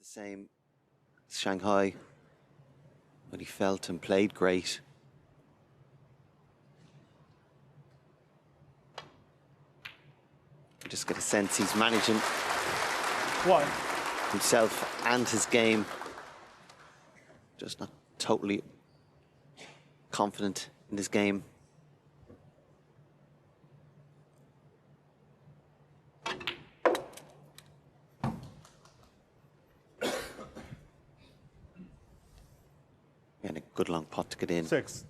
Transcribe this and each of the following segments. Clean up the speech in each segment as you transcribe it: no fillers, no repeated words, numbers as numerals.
same as Shanghai, but he felt and played great. You just get a sense he's managing himself and his game. Just not totally confident in his game. And a good long pot to get in. 6.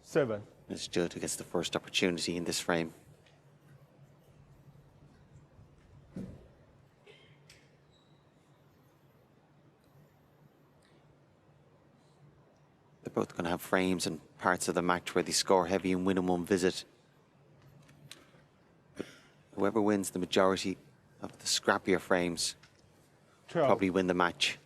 Seven. It's Judd who gets the first opportunity in this frame. They're both going to have frames and parts of the match where they score heavy and win in one visit. But whoever wins the majority of the scrappier frames 12. probably win the match.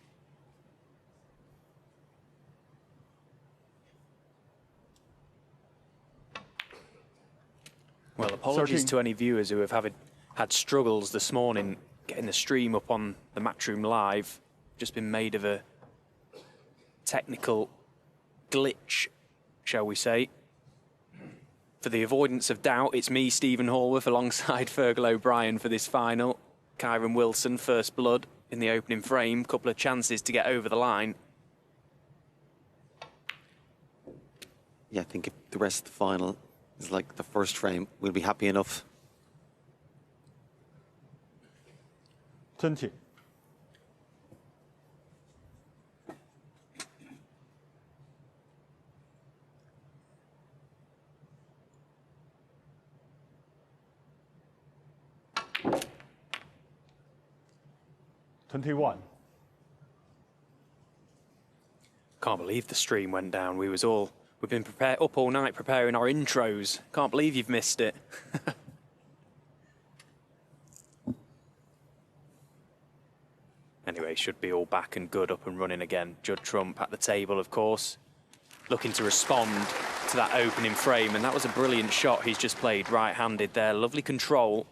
Well, apologies 13. to any viewers who have had struggles this morning getting the stream up on the Matchroom Live. Just been made of a technical glitch, shall we say. For the avoidance of doubt, it's me, Stephen Hallworth, alongside Fergal O'Brien for this final. Kyren Wilson, first blood in the opening frame. Couple of chances to get over the line. Yeah, I think if the rest of the final is like the first frame, we'll be happy enough. 20. $21. Can't believe the stream went down. We've been up all night preparing our intros. Can't believe you've missed it. Anyway, should be all back and good, up and running again. Judd Trump at the table, of course, looking to respond to that opening frame. And that was a brilliant shot he's just played right-handed there. Lovely control.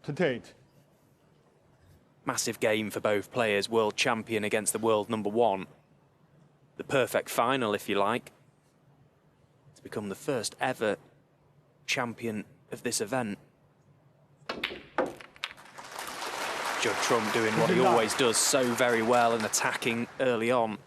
28. Massive game for both players. World champion against the world #1. The perfect final, if you like, to become the first ever champion of this event. Judd Trump doing what he always does so very well and attacking early on.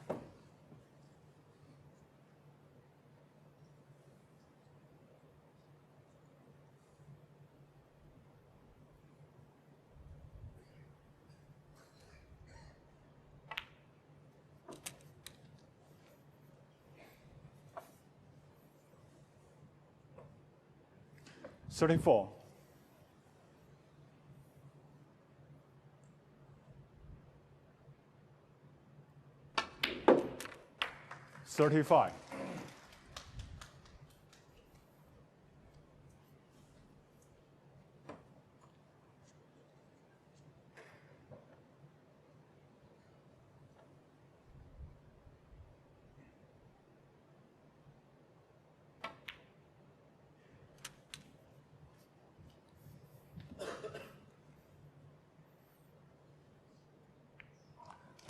$34. 35.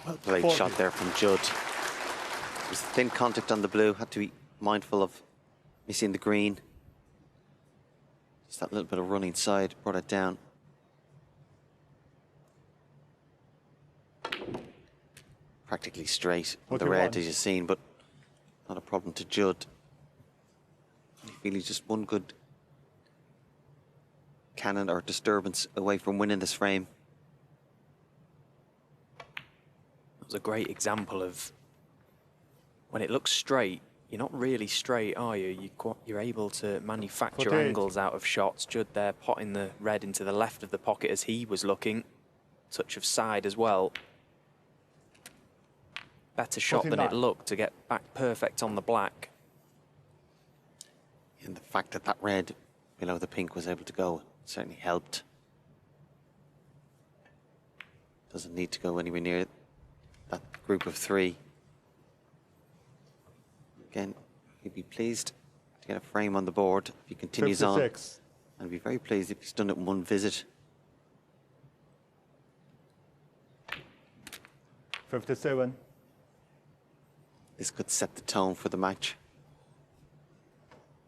Well played shot there from Judd. There's thin contact on the blue, had to be mindful of missing the green. Just that little bit of running side brought it down. Practically straight on the red, as you've seen, but not a problem to Judd. I feel he's just one good cannon or disturbance away from winning this frame. That was a great example of when it looks straight, you're not really straight, are you? You're able to manufacture 48. angles out of shots. Judd there potting the red into the left of the pocket as he was looking. Touch of side as well. Better shot than it 49. looked to get back perfect on the black. And the fact that that red below the pink was able to go certainly helped. Doesn't need to go anywhere near that group of 3. Again, you'd be pleased to get a frame on the board if he continues on. 56. I'd be very pleased if he's done it in one visit. 57. This could set the tone for the match,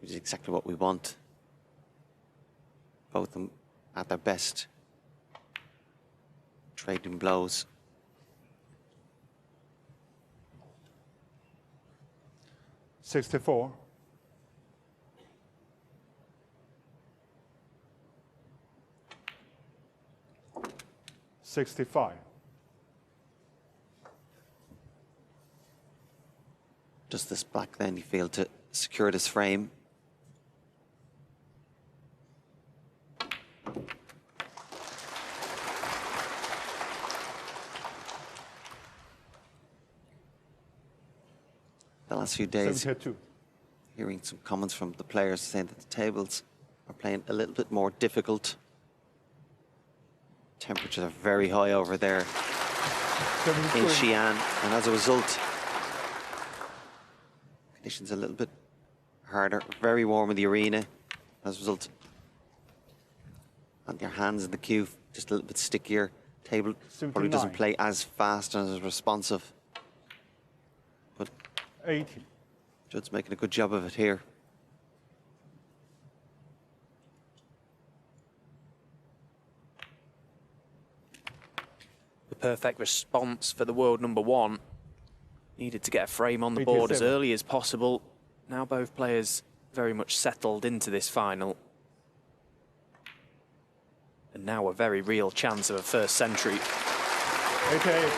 which is exactly what we want. Both of them at their best, trading blows. $64. 65. Does this black then, you feel, to secure this frame? The last few days, 72. hearing some comments from the players saying that the tables are playing a little bit more difficult. Temperatures are very high over there in 73. Xi'an, and as a result, conditions a little bit harder. Very warm in the arena as a result. And your hands in the cue just a little bit stickier. Table probably doesn't 79. play as fast and as responsive. But 80. Judd's making a good job of it here. The perfect response for the world number one. Needed to get a frame on the board as 87. early as possible. Now both players very much settled into this final. And now a very real chance of a first century. 88.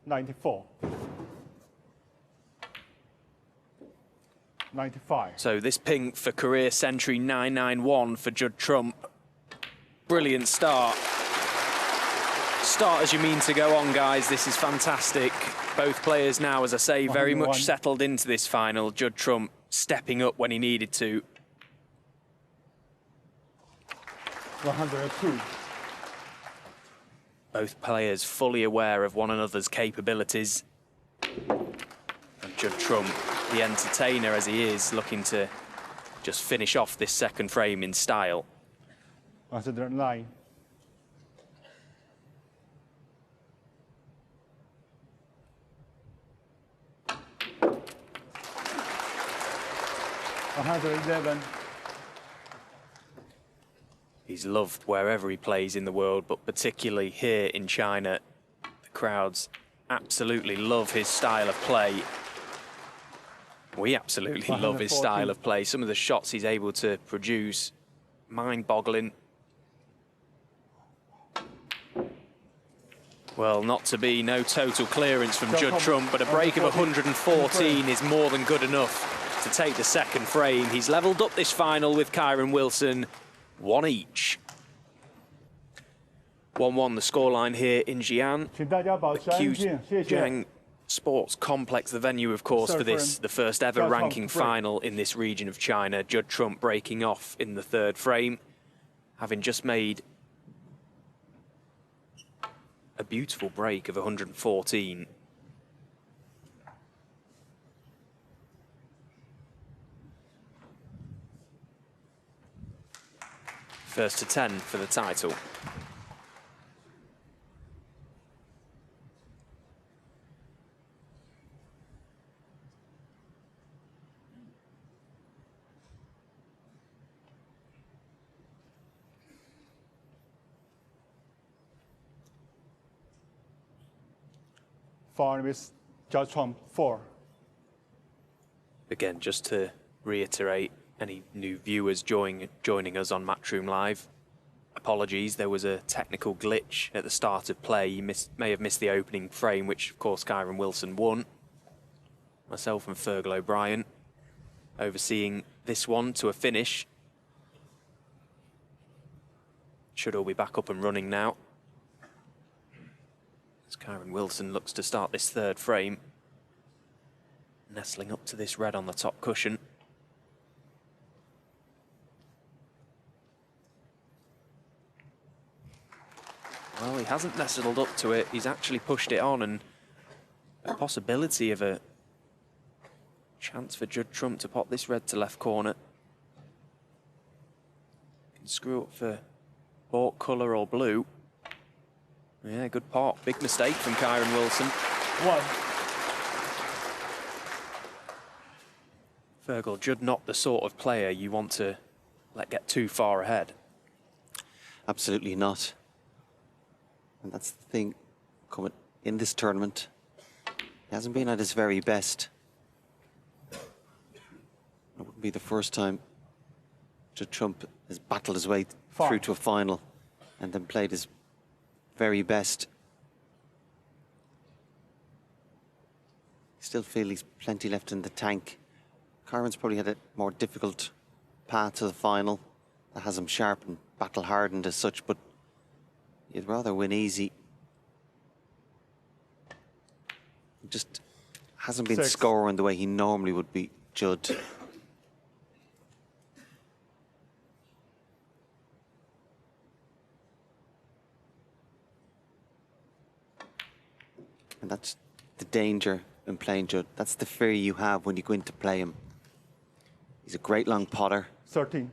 $94. 95. So this pink for career century 991 for Judd Trump. Brilliant start. Start as you mean to go on, guys. This is fantastic. Both players now, as I say, very 101. much settled into this final. Judd Trump stepping up when he needed to. 102. Both players fully aware of one another's capabilities. And Judd Trump, the entertainer as he is, looking to just finish off this second frame in style. 109. 111. He's loved wherever he plays in the world, but particularly here in China. The crowds absolutely love his style of play. We absolutely love his style of play. Some of the shots he's able to produce, mind-boggling. Well, not to be no total clearance from Judd Trump, but a break of 114 is more than good enough to take the second frame. He's levelled up this final with Kyren Wilson, one each. 1-1 the scoreline here in Xi'an. 请大家保持安静，谢谢。 Qujiang Sports Complex, the venue, of course, for this, the first ever Zhang Tao, ranking Prix. final in this region of China. Judd Trump breaking off in the third frame, having just made a beautiful break of 114. First to 10 for the title. Foreign with Judd Trump 4. Again, just to reiterate, any new viewers joining us on Matchroom Live, apologies, there was a technical glitch at the start of play. You may have missed the opening frame, which of course Kyren Wilson won. Myself and Fergal O'Brien overseeing this one to a finish. Should all be back up and running now. As Kyren Wilson looks to start this third frame, nestling up to this red on the top cushion. Well, he hasn't nestled up to it. He's actually pushed it on, and a possibility of a chance for Judd Trump to pop this red to left corner. Can screw up for hawk colour or blue. Yeah, good pot. Big mistake from Kyren Wilson. 1. Fergal, Judd not the sort of player you want to let get too far ahead. Absolutely not. And that's the thing coming in this tournament. He hasn't been at his very best. It wouldn't be the first time Judd Trump has battled his way through to a final and then played his very best. Still feel he's plenty left in the tank. Kyren's probably had a more difficult path to the final that has him sharp and battle hardened as such, but he'd rather win easy. He just hasn't been 6. scoring the way he normally would be, Judd. And that's the danger in playing Judd. That's the fear you have when you go in to play him. He's a great long potter. 13.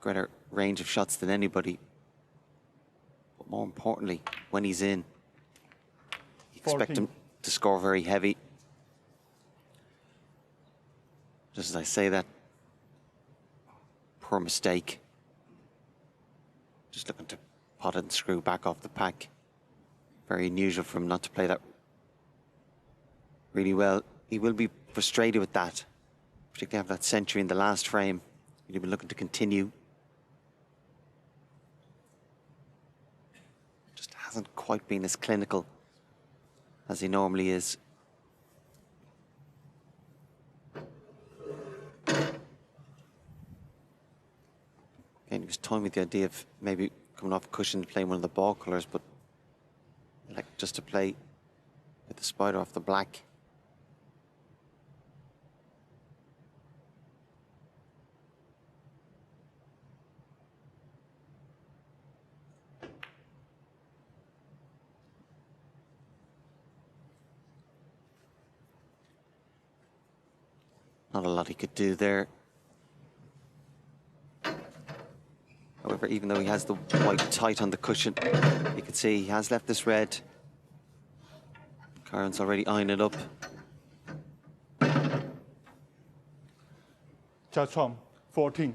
Greater range of shots than anybody. But more importantly, when he's in, you expect 14. him to score very heavy. Just as I say that, poor mistake. Just looking to pot it and screw back off the pack. Very unusual for him not to play that really well. He will be frustrated with that, particularly after that century in the last frame. He'll be looking to continue. Just hasn't quite been as clinical as he normally is. Again, he was toying with the idea of maybe coming off a cushion and playing one of the ball colours, but I like just to play with the spider off the black. Not a lot he could do there. However, even though he has the white tight on the cushion, you can see he has left this red. Kyren's already eyeing it up. Judd Trump, 14.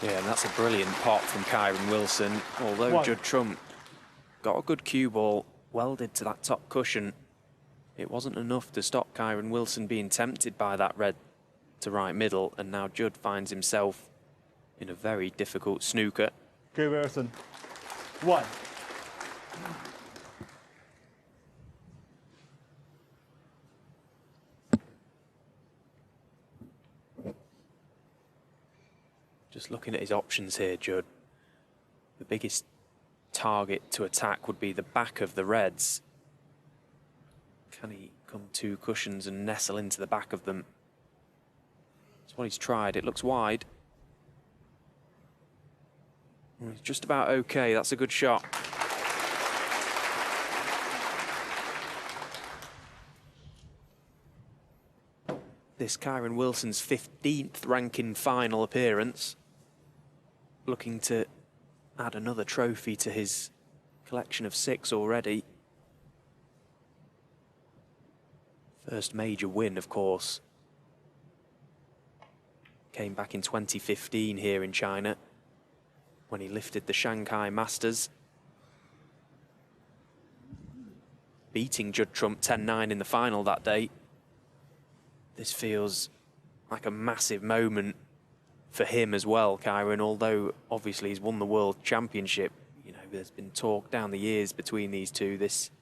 Yeah, and that's a brilliant pot from Kyren Wilson. Although 1. Judd Trump got a good cue ball welded to that top cushion, it wasn't enough to stop Kyren Wilson being tempted by that red to right middle, and now Judd finds himself in a very difficult snooker. Wilson, 1. Just looking at his options here, Judd, the biggest target to attack would be the back of the reds. Can he come to cushions and nestle into the back of them? That's what he's tried. It looks wide. He's just about okay. That's a good shot. This Kyren Wilson's 15th ranking final appearance. Looking to add another trophy to his collection of 6 already. First major win, of course. Came back in 2015 here in China when he lifted the Shanghai Masters, beating Judd Trump 10-9 in the final that day. This feels like a massive moment for him as well, Kyren, although obviously he's won the World Championship. You know, there's been talk down the years between these two. This,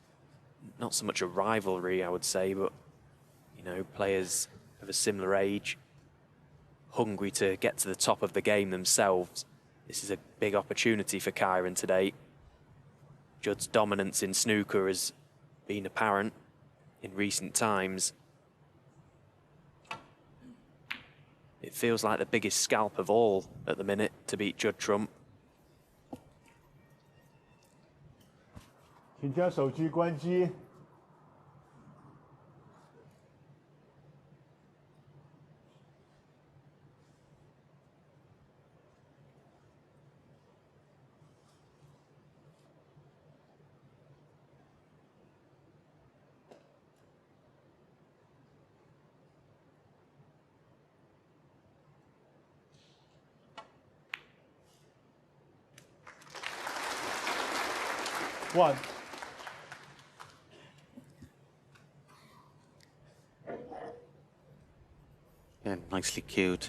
not so much a rivalry, I would say, but, you know, players of a similar age, hungry to get to the top of the game themselves. This is a big opportunity for Kyren today. Judd's dominance in snooker has been apparent in recent times. It feels like the biggest scalp of all at the minute to beat Judd Trump. 请将手机关机。One. Yeah, nicely cued.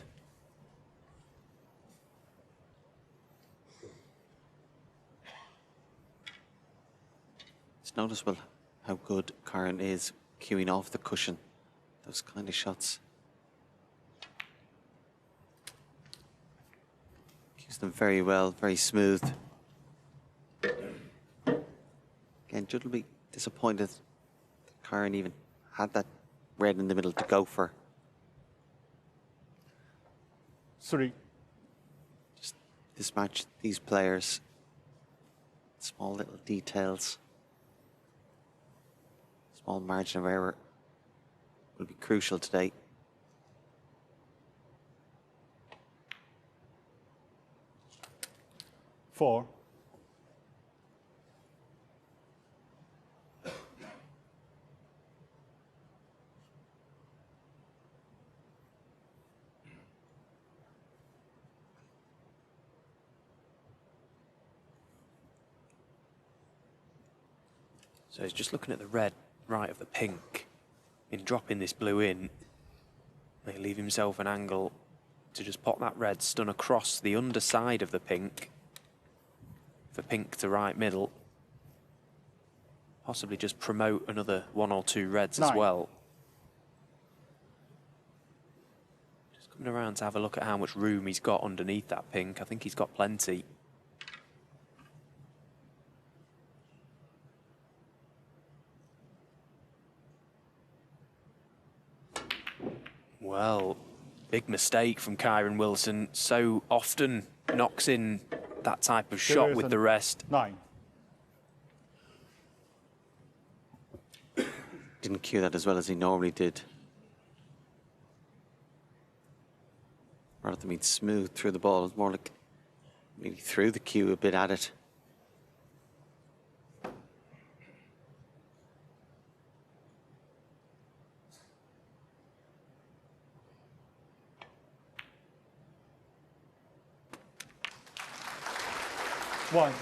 It's noticeable how good Kyren is cueing off the cushion. Those kind of shots. Cues them very well, very smooth. Again, Judd will be disappointed that Kyren even had that red in the middle to go for. 3. Just this match, these players, small little details, small margin of error will be crucial today. Four. So he's just looking at the red right of the pink. In dropping this blue in, they leave himself an angle to just pop that red stun across the underside of the pink for pink to right middle. Possibly just promote another 1 or 2 reds as 9. well. Just coming around to have a look at how much room he's got underneath that pink. I think he's got plenty. Well, big mistake from Kyren Wilson. So often knocks in that type of shot with the rest. 9. Didn't cue that as well as he normally did. Rather than being smooth through the ball, it's more like maybe threw the cue a bit at it. One.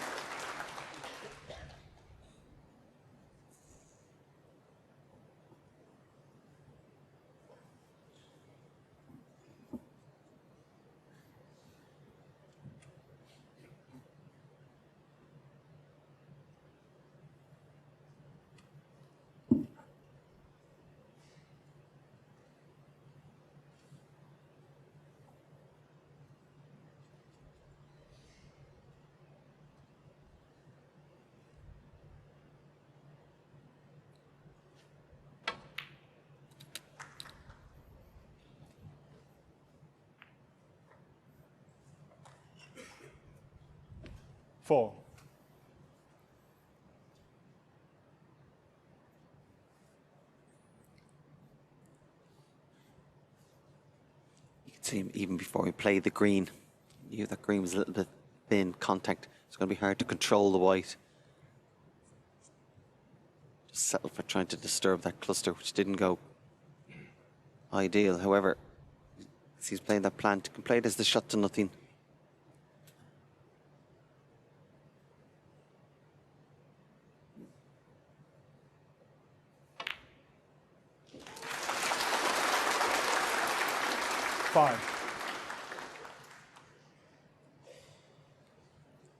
Four. You can see him even before he played the green. He knew that green was a little bit thin contact. It's going to be hard to control the white. Just settled for trying to disturb that cluster, which didn't go ideal. However, as he's playing that plant, he can play it as the shot to nothing.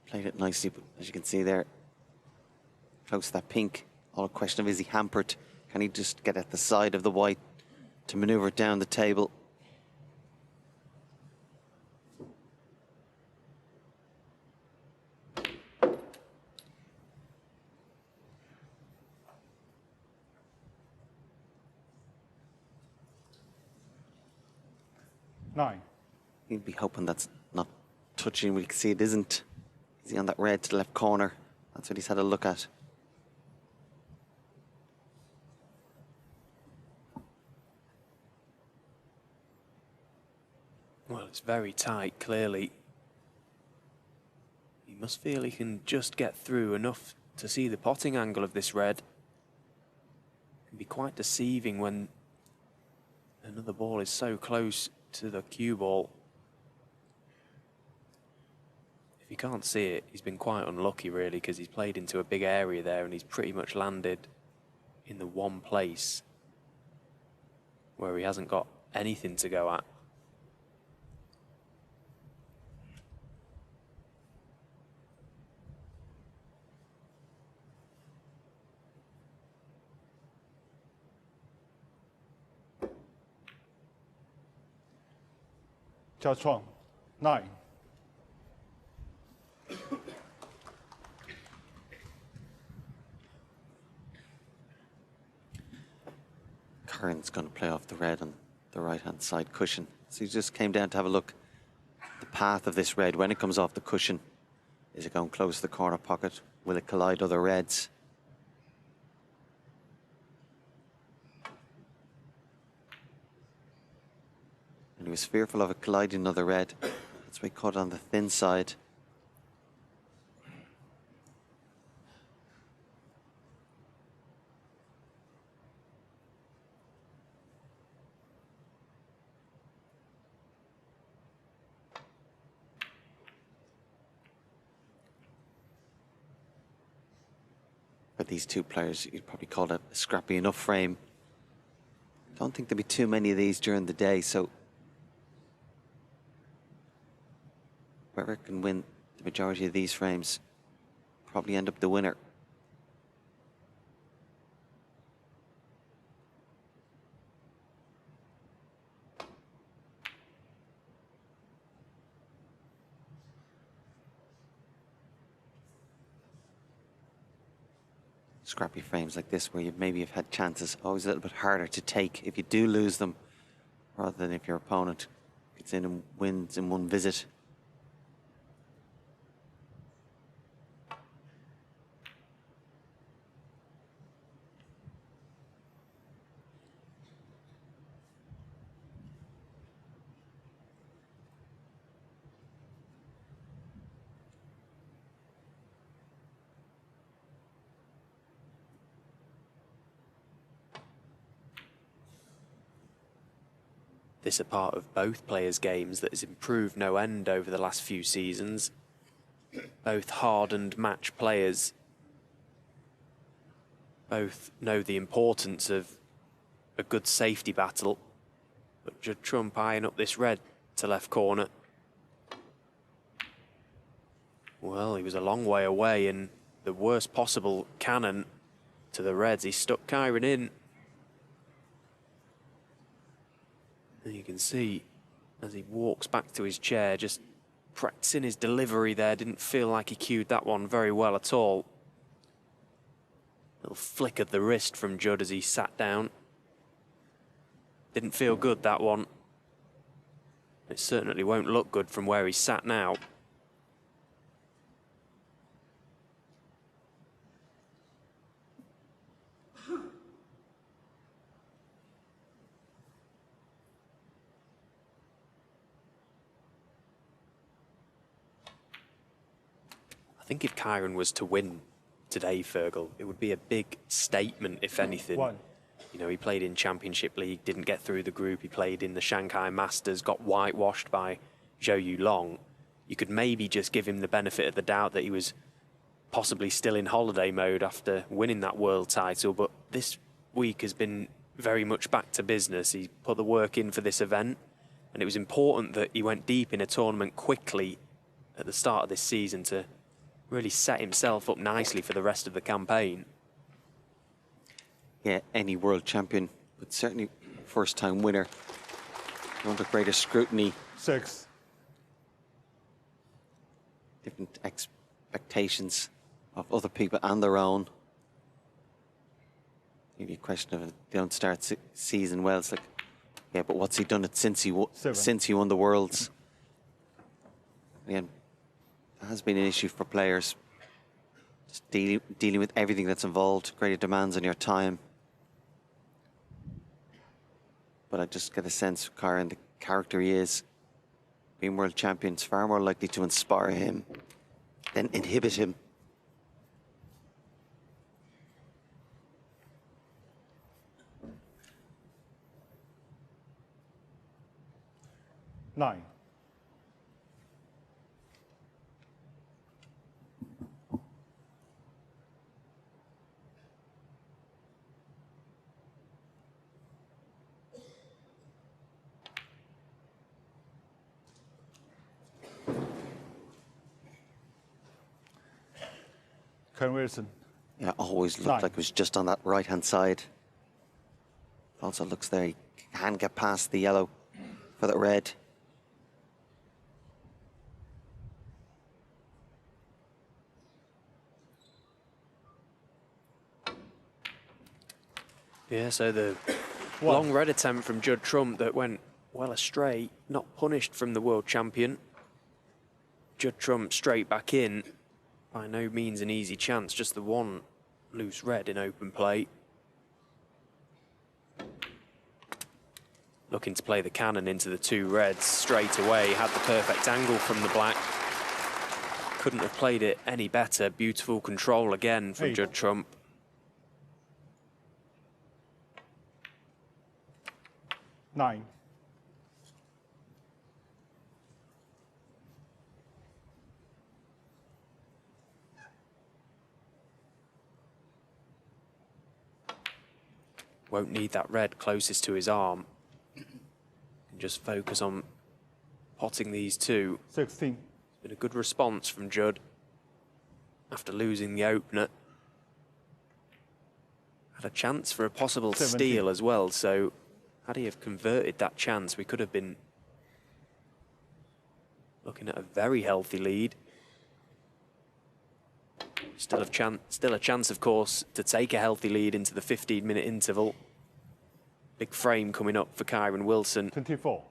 Played it nicely, but as you can see there, close to that pink. All a question of, is he hampered? Can he just get at the side of the white to maneuver down the table? 9. You'd be hoping that's not touching. We can see it isn't. Is he on that red to the left corner? That's what he's had a look at. Well, it's very tight, clearly. He must feel he can just get through enough to see the potting angle of this red. It can be quite deceiving when another ball is so close to the cue ball. If you can't see it, he's been quite unlucky, really, because he's played into a big area there and he's pretty much landed in the one place where he hasn't got anything to go at. Jiachuang, 9. Kyren's going to play off the red on the right-hand side cushion. So he just came down to have a look at the path of this red when it comes off the cushion. Is it going close to the corner pocket? Will it collide other reds? And he was fearful of it colliding another red. That's why he caught on the thin side. For these two players, you'd probably call it a scrappy enough frame. Don't think there'll be too many of these during the day, so whoever can win the majority of these frames probably end up the winner. Scrappy frames like this where you maybe have had chances, always a little bit harder to take if you do lose them, rather than if your opponent gets in and wins in one visit. This a part of both players' games that has improved no end over the last few seasons. Both hardened match players. Both know the importance of a good safety battle. But Judd Trump eyeing up this red to left corner. Well, he was a long way away and the worst possible cannon to the reds. He stuck Kyren in. And you can see as he walks back to his chair, just practicing his delivery there. Didn't feel like he cued that one very well at all. Little flick of the wrist from Judd as he sat down. Didn't feel good, that one. It certainly won't look good from where he's sat now. I think if Kyren was to win today, Fergal, it would be a big statement, if anything. 1. You know, he played in Championship League, didn't get through the group. He played in the Shanghai Masters, got whitewashed by Zhou Yulong. You could maybe just give him the benefit of the doubt that he was possibly still in holiday mode after winning that world title. But this week has been very much back to business. He put the work in for this event, and it was important that he went deep in a tournament quickly at the start of this season to really set himself up nicely for the rest of the campaign. Yeah, any world champion, but certainly first-time winner. Under greater scrutiny. 6. Different expectations of other people and their own. Maybe a question of if they don't start season well. It's like Yeah, but what's he done it since he Seven. since he won the Worlds? Again, that has been an issue for players. Just dealing with everything that's involved, greater demands on your time. But I just get a sense, Kyren, the character he is, being world champion, is far more likely to inspire him than inhibit him. Nine. Kyren Wilson. Yeah, always looked Nine. like it was just on that right-hand side. Also looks there, he can get past the yellow for the red. Yeah, so the One. long red attempt from Judd Trump that went well astray, not punished from the world champion. Judd Trump straight back in. By no means an easy chance, just the one loose red in open play. Looking to play the cannon into the two reds straight away. Had the perfect angle from the black. Couldn't have played it any better. Beautiful control again from Eight. Judd Trump. Nine. Won't need that red closest to his arm. Can just focus on potting these two. 16. Been a good response from Judd after losing the opener. Had a chance for a possible 17. steal as well, so had he have converted that chance, we could have been looking at a very healthy lead. Still a chance, of course, to take a healthy lead into the 15-minute interval. Big frame coming up for Kyren Wilson. 24.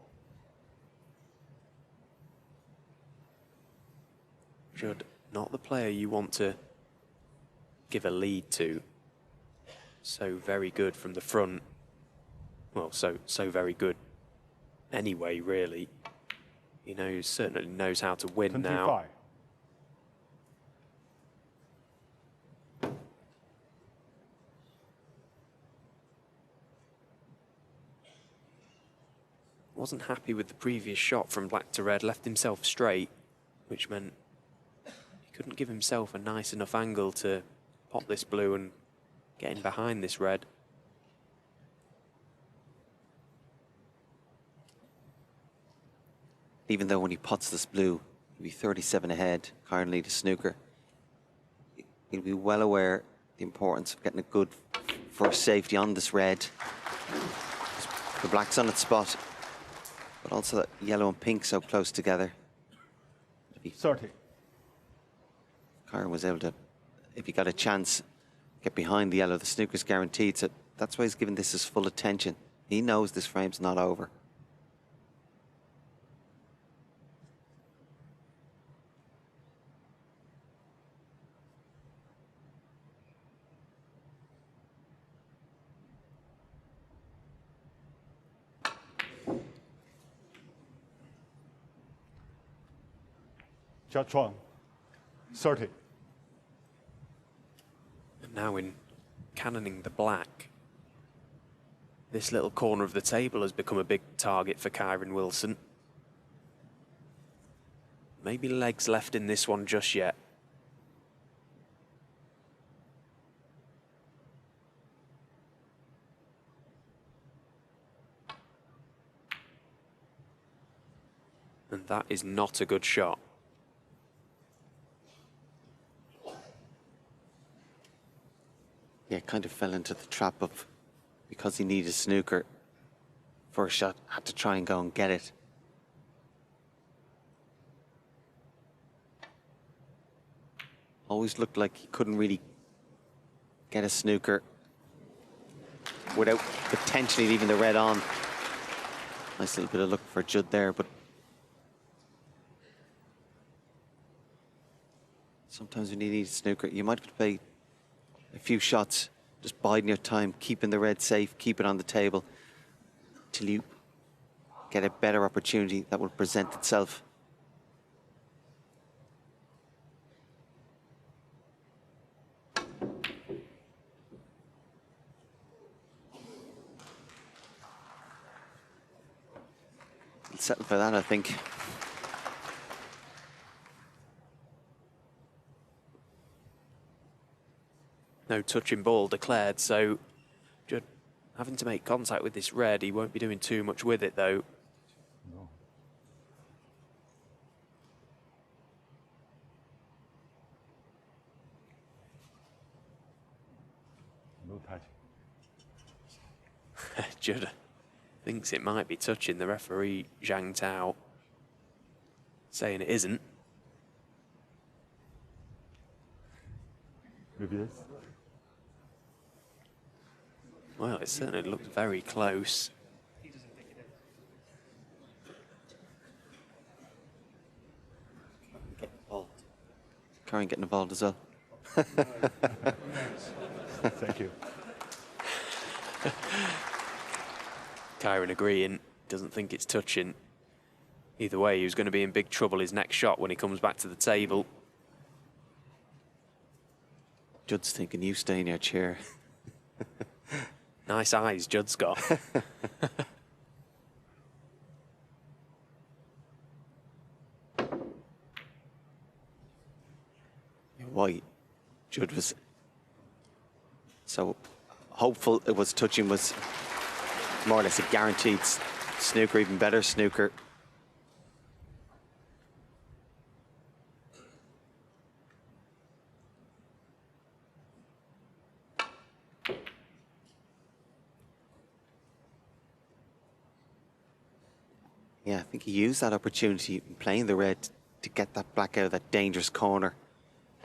Judd, not the player you want to give a lead to. So very good from the front. Well, so very good anyway, really. He certainly knows how to win 25. now. Wasn't happy with the previous shot from black to red, left himself straight, which meant he couldn't give himself a nice enough angle to pot this blue and get in behind this red. Even though when he pots this blue, he'll be 37 ahead, currently to Snooker. He'll be well aware the importance of getting a good first safety on this red. The black's on its spot, but also that yellow and pink so close together. 30. Kyren was able to, if he got a chance, get behind the yellow. The Snooker's guaranteed, so that's why he's giving this his full attention. He knows this frame's not over. Judd Trump. 30. And now in cannoning the black, this little corner of the table has become a big target for Kyren Wilson. Maybe legs left in this one just yet. And that is not a good shot. Yeah, kind of fell into the trap of, because he needed Snooker for a shot, had to try and go and get it. Always looked like he couldn't really get a Snooker without potentially leaving the red on. Nice little bit of luck for Judd there, but sometimes when you need snooker, you might have to play a few shots, just biding your time, keeping the red safe, keep it on the table till you get a better opportunity that will present itself. He'll settle for that, I think. No touching ball declared, so Judd having to make contact with this red. He won't be doing too much with it, though. No. No touching. Judd thinks it might be touching. The referee, Zhang Tao, saying it isn't. Maybe this. Well, it certainly looked very close. Get involved. Kyren getting involved as well. Thank you. Kyren agreeing, doesn't think it's touching. Either way, he was going to be in big trouble his next shot when he comes back to the table. Judd's thinking, you stay in your chair. Nice eyes Judd's got. Why Judd was so hopeful it was touching was more or less a guaranteed snooker, even better snooker. Yeah, I think he used that opportunity in playing the red to get that black out of that dangerous corner.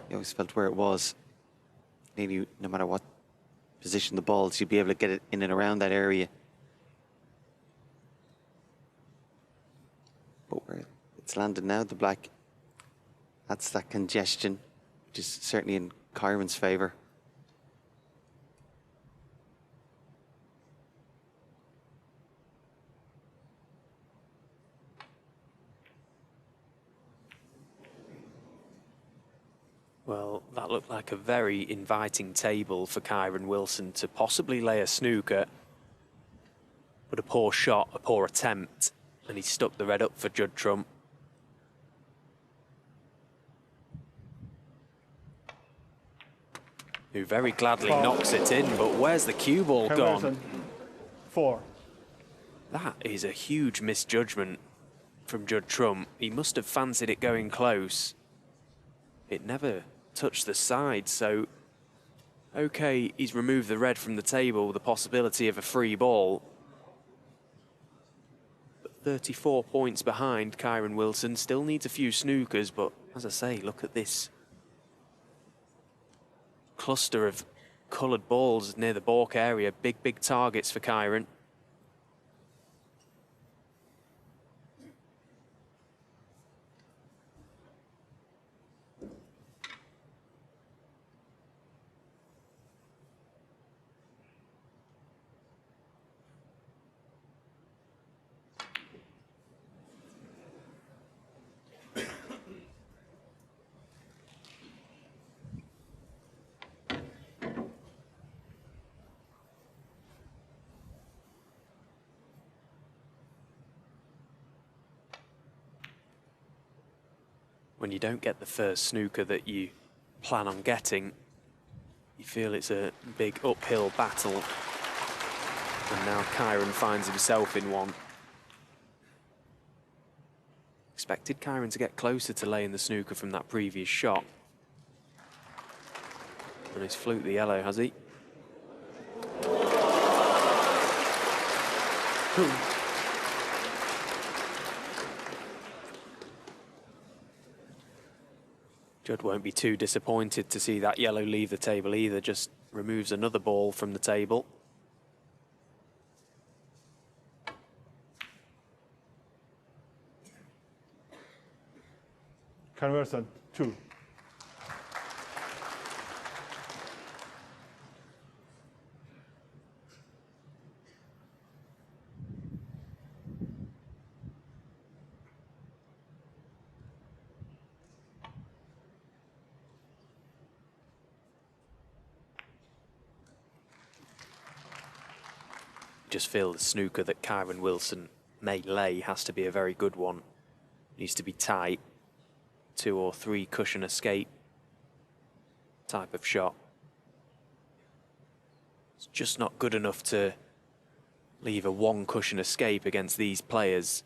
He always felt where it was, nearly no matter what position the balls, you'd be able to get it in and around that area. But where it's landed now, the black, that's that congestion, which is certainly in Kyren's favour. Well, that looked like a very inviting table for Kyren Wilson to possibly lay a snooker. But a poor shot, a poor attempt, and he stuck the red up for Judd Trump. Who very gladly knocks it in, but where's the cue ball gone? 4. That is a huge misjudgment from Judd Trump. He must have fancied it going close. It never touched the side, so okay, he's removed the red from the table with the possibility of a free ball. But 34 points behind, Kyren Wilson still needs a few snookers, but as I say, look at this cluster of coloured balls near the baulk area. Big targets for Kyren. When you don't get the first snooker that you plan on getting, you feel it's a big uphill battle. And now Kyren finds himself in one. Expected Kyren to get closer to laying the snooker from that previous shot. And he's fluked the yellow, has he? Judd won't be too disappointed to see that yellow leave the table either, just removes another ball from the table. Kyren Wilson, 2. Just feel the snooker that Kyren Wilson may lay has to be a very good one. Needs to be tight, 2 or 3 cushion escape type of shot. It's just not good enough to leave a 1 cushion escape against these players.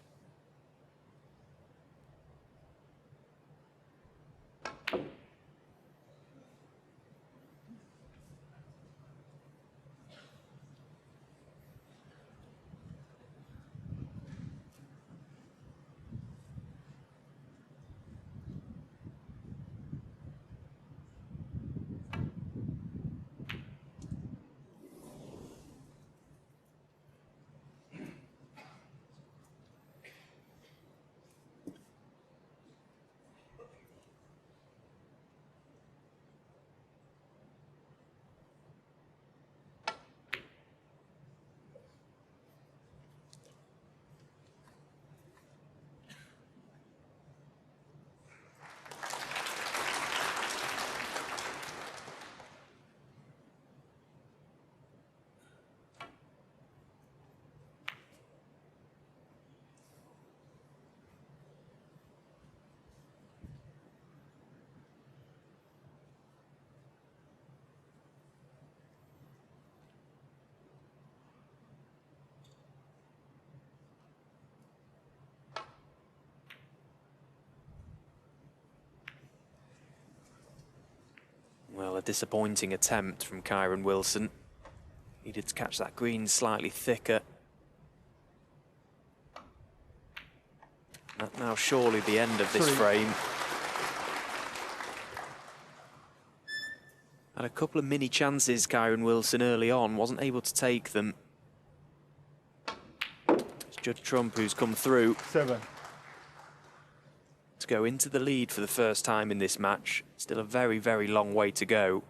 Well, a disappointing attempt from Kyren Wilson. Needed to catch that green slightly thicker. That's now surely the end of this frame. Had a couple of mini chances, Kyren Wilson, early on. Wasn't able to take them. It's Judd Trump who's come through 7. to go into the lead for the first time in this match. Still a very, very long way to go.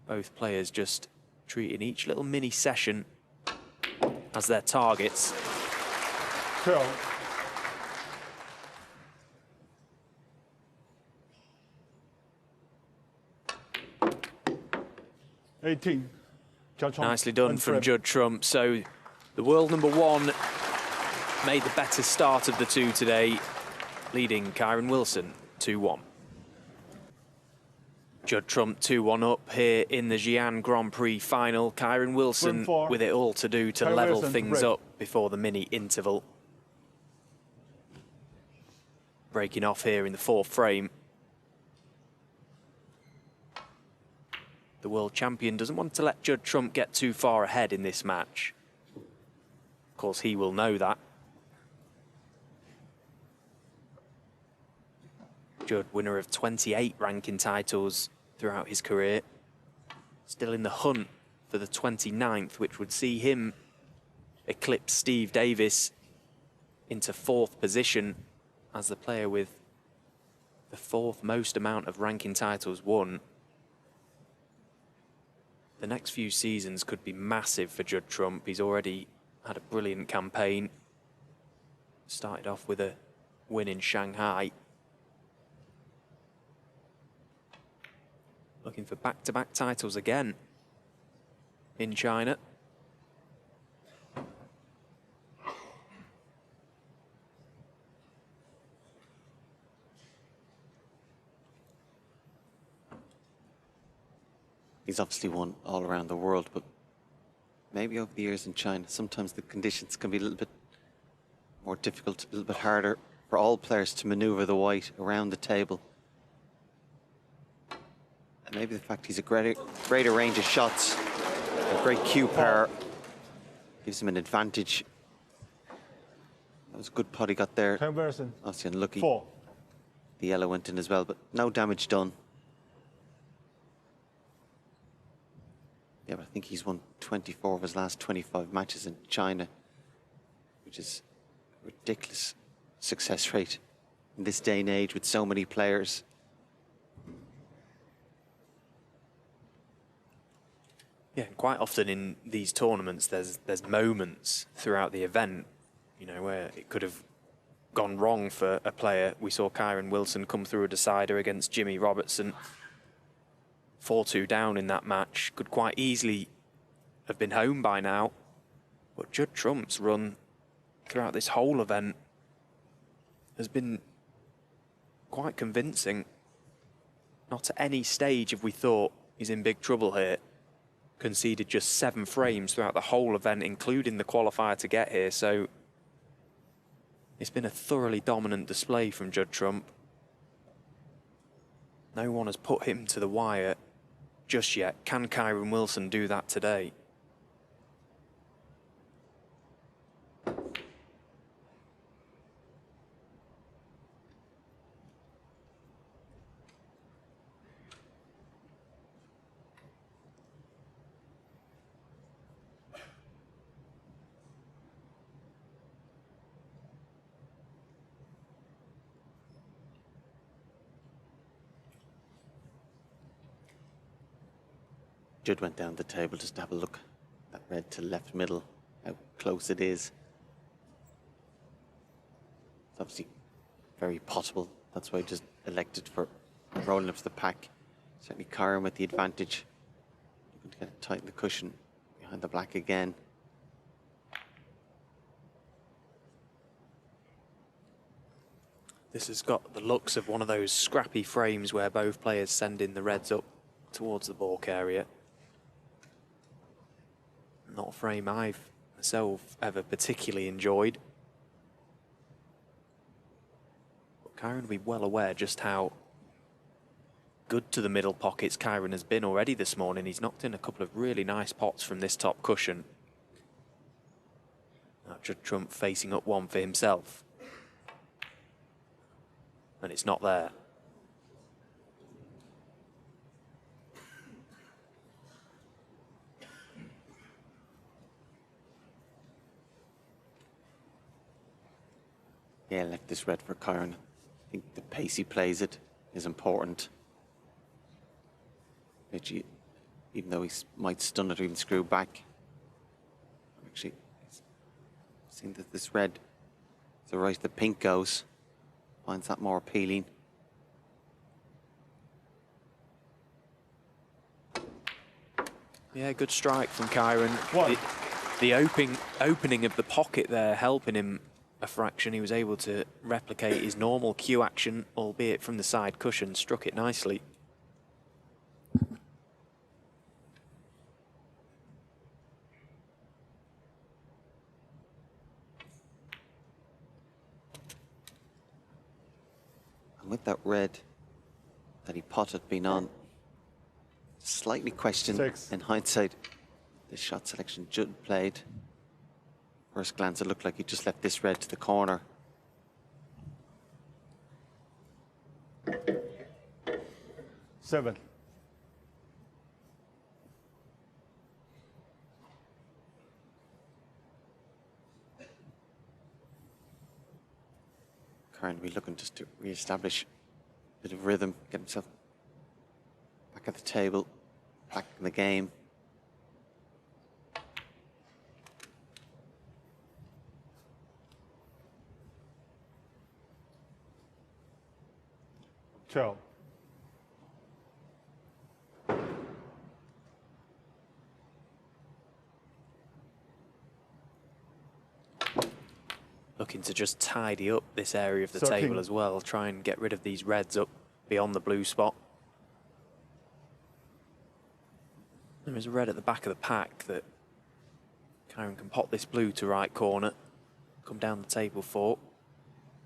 Both players just treating each little mini session as their targets. 12. Nicely done from Judd Trump. So the world #1 made the better start of the 2 today, leading Kyren Wilson 2-1. Judd Trump 2-1 up here in the Xi'an Grand Prix final. Kyren Wilson with it all to do to Kyren level Wilson, things break. up before the mini interval. Breaking off here in the 4th frame. The world champion doesn't want to let Judd Trump get too far ahead in this match. Of course, he will know that. Judd, winner of 28 ranking titles throughout his career. Still in the hunt for the 29th, which would see him eclipse Steve Davis into 4th position as the player with the 4th most amount of ranking titles won. The next few seasons could be massive for Judd Trump. He's already had a brilliant campaign. Started off with a win in Shanghai. Looking for back-to-back titles again in China. He's obviously won all around the world, but maybe over the years in China, sometimes the conditions can be a little bit more difficult, a little bit harder for all players to maneuver the white around the table. And maybe the fact he's a greater range of shots, a great cue power, gives him an advantage. That was a good pot he got there. Obviously unlucky. 4. The yellow went in as well, but no damage done. Yeah, but I think he's won 24 of his last 25 matches in China, which is a ridiculous success rate. in this day and age with so many players. Yeah, quite often in these tournaments, there's moments throughout the event, you know, where it could have gone wrong for a player. We saw Kyren Wilson come through a decider against Jimmy Robertson. 4-2 down in that match. Could quite easily have been home by now. But Judd Trump's run throughout this whole event has been quite convincing. Not at any stage have we thought he's in big trouble here. Conceded just 7 frames throughout the whole event, including the qualifier to get here. So it's been a thoroughly dominant display from Judd Trump. No one has put him to the wire just yet. Can Kyren Wilson do that today? Judd went down the table just to have a look at that red to left middle, how close it is. It's obviously very possible. That's why he just elected for rolling up to the pack. Certainly Kyren with the advantage. Looking to get it tight in the cushion behind the black again. This has got the looks of one of those scrappy frames where both players send in the reds up towards the balk area. Not a frame I've myself ever particularly enjoyed. But Kyren will be well aware just how good to the middle pockets Kyren has been already this morning. He's knocked in a couple of really nice pots from this top cushion. Now Judd Trump facing up one for himself. And it's not there. Yeah, left this red for Kyren. I think the pace he plays it is important. Which even though he might stun it or even screw back. Actually, seeing that this red, the right the pink goes, finds that more appealing. Yeah, good strike from Kyren. One. The opening of the pocket there helping him a fraction. He was able to replicate his normal cue action, albeit from the side cushion, struck it nicely. And with that red that he potted being on, slightly questioned 6. in hindsight the shot selection Judd played. First glance, it looked like he just left this red to the corner. Seven. Kyren will be looking just to re-establish a bit of rhythm, get himself back at the table, back in the game. Ciao. Looking to just tidy up this area of the 13. table as well, try and get rid of these reds up beyond the blue spot. There is a red at the back of the pack that Kyren can pop this blue to right corner, come down the table for,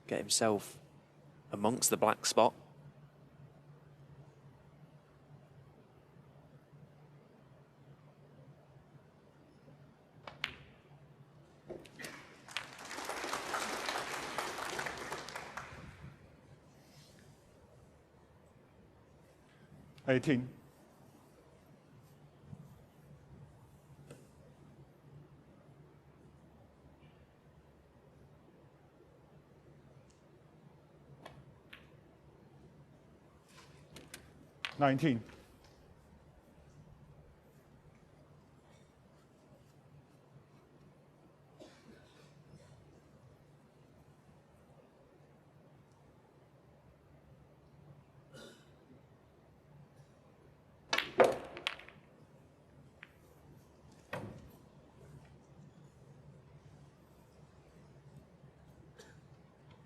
get himself amongst the black spot. $18. 19.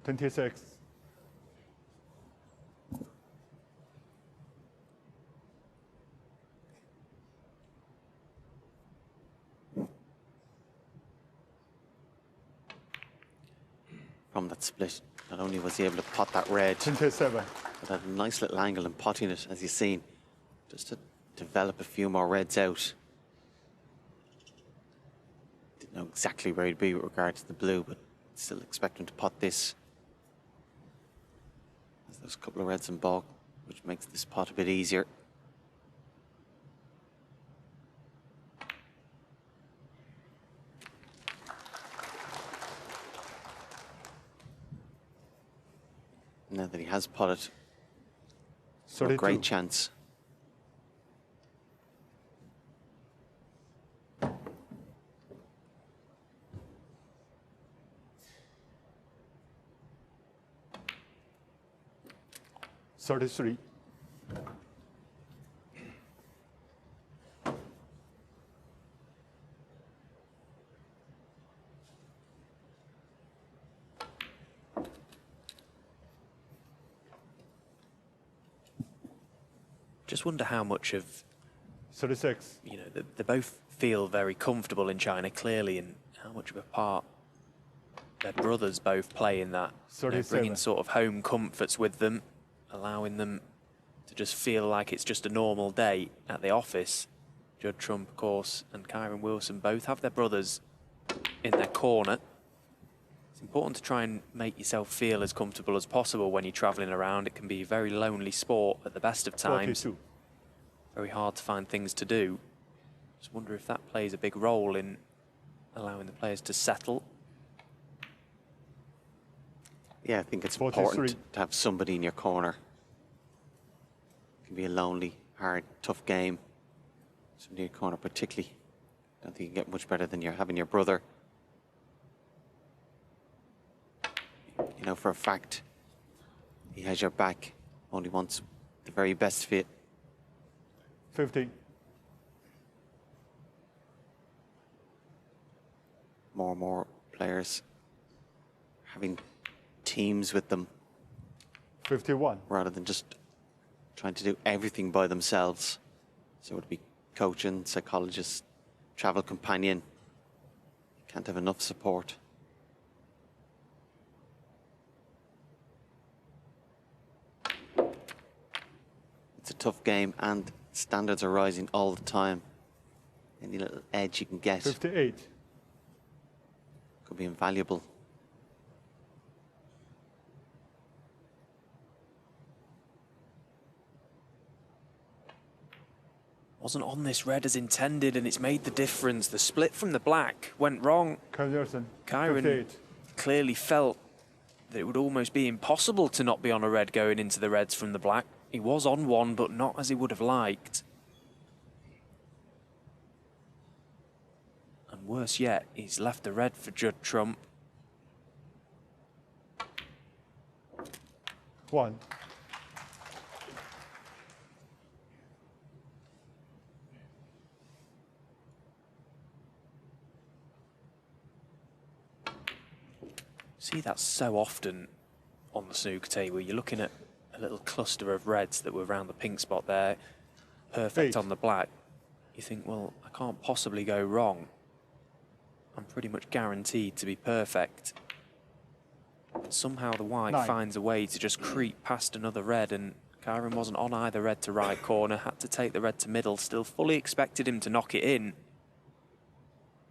$26. From that split, not only was he able to pot that red, 27. but had a nice little angle in potting it, as you've seen, just to develop a few more reds out. Didn't know exactly where he'd be with regard to the blue, but still expect him to pot this. There's a couple of reds in bulk, which makes this pot a bit easier. Now that he has potted, a great chance. $33. Just wonder how much of 36. they both feel very comfortable in China, clearly, and how much of a part their brothers both play in that. Bringing sort of home comforts with them, allowing them to just feel like it's just a normal day at the office. Judd Trump, of course, and Kyren Wilson both have their brothers in their corner. It's important to try and make yourself feel as comfortable as possible when you're travelling around. It can be a very lonely sport at the best of times. 42. Very hard to find things to do. Just wonder if that plays a big role in allowing the players to settle. Yeah, I think it's 43. important to have somebody in your corner. It can be a lonely, hard, tough game. Somebody in your corner particularly. Don't think you can get much better than having your brother. You know for a fact he has your back, only wants the very best fit. 50. More and more players having teams with them 51. rather than just trying to do everything by themselves. So it would be coaching, psychologist, travel companion. Can't have enough support. It's a tough game and standards are rising all the time. Any little edge you can get 58. could be invaluable. Wasn't on this red as intended, and it's made the difference. The split from the black went wrong. Kyren Kyren clearly felt that it would almost be impossible to not be on a red going into the reds from the black. He was on one, but not as he would have liked. And worse yet, he's left the red for Judd Trump. 1. See that so often on the snooker table. You're looking at a little cluster of reds that were around the pink spot there, perfect 8. on the black. You think, well, I can't possibly go wrong. I'm pretty much guaranteed to be perfect. But somehow the white 9. finds a way to just creep past another red, and Kyren wasn't on either red to right corner, had to take the red to middle, still fully expected him to knock it in.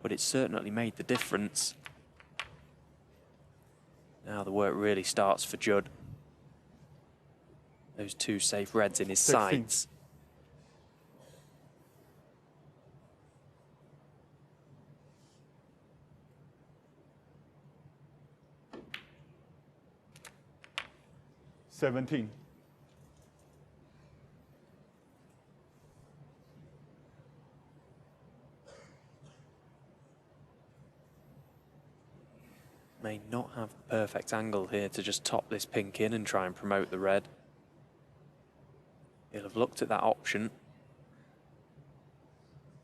But it certainly made the difference. Now the work really starts for Judd. Those two safe reds in his 16. sights. may not have the perfect angle here to just top this pink in and try and promote the red. He'll have looked at that option.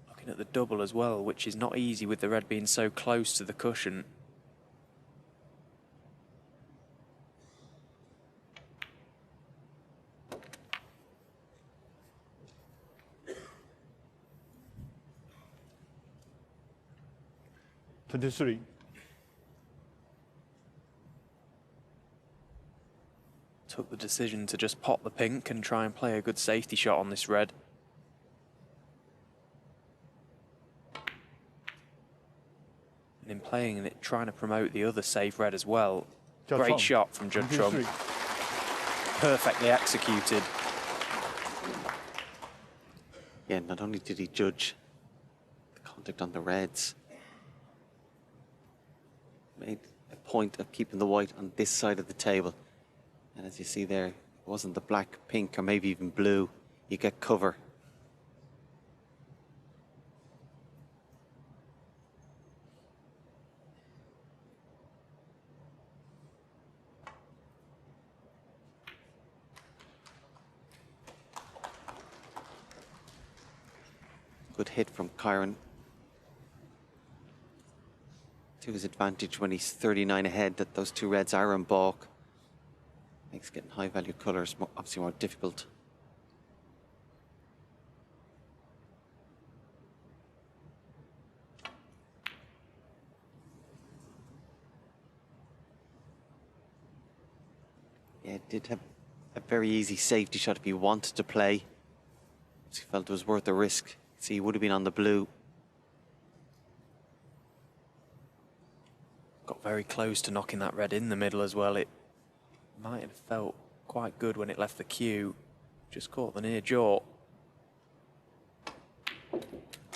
Looking at the double as well, which is not easy with the red being so close to the cushion. $23. Took the decision to just pop the pink and try and play a good safety shot on this red. And in playing it, trying to promote the other safe red as well. Great shot from Judd Trump. Perfectly executed. Yeah, not only did he judge the contact on the reds, made a point of keeping the white on this side of the table. And as you see there, it wasn't the black, pink, or maybe even blue. You get cover. Good hit from Kyren. To his advantage when he's 39 ahead, that those two reds are in balk. Makes getting high value colours obviously more difficult. Yeah, it did have a very easy safety shot if he wanted to play. He felt it was worth the risk. See, he would have been on the blue. Got very close to knocking that red in the middle as well. It might have felt quite good when it left the cue. Just caught the near jaw.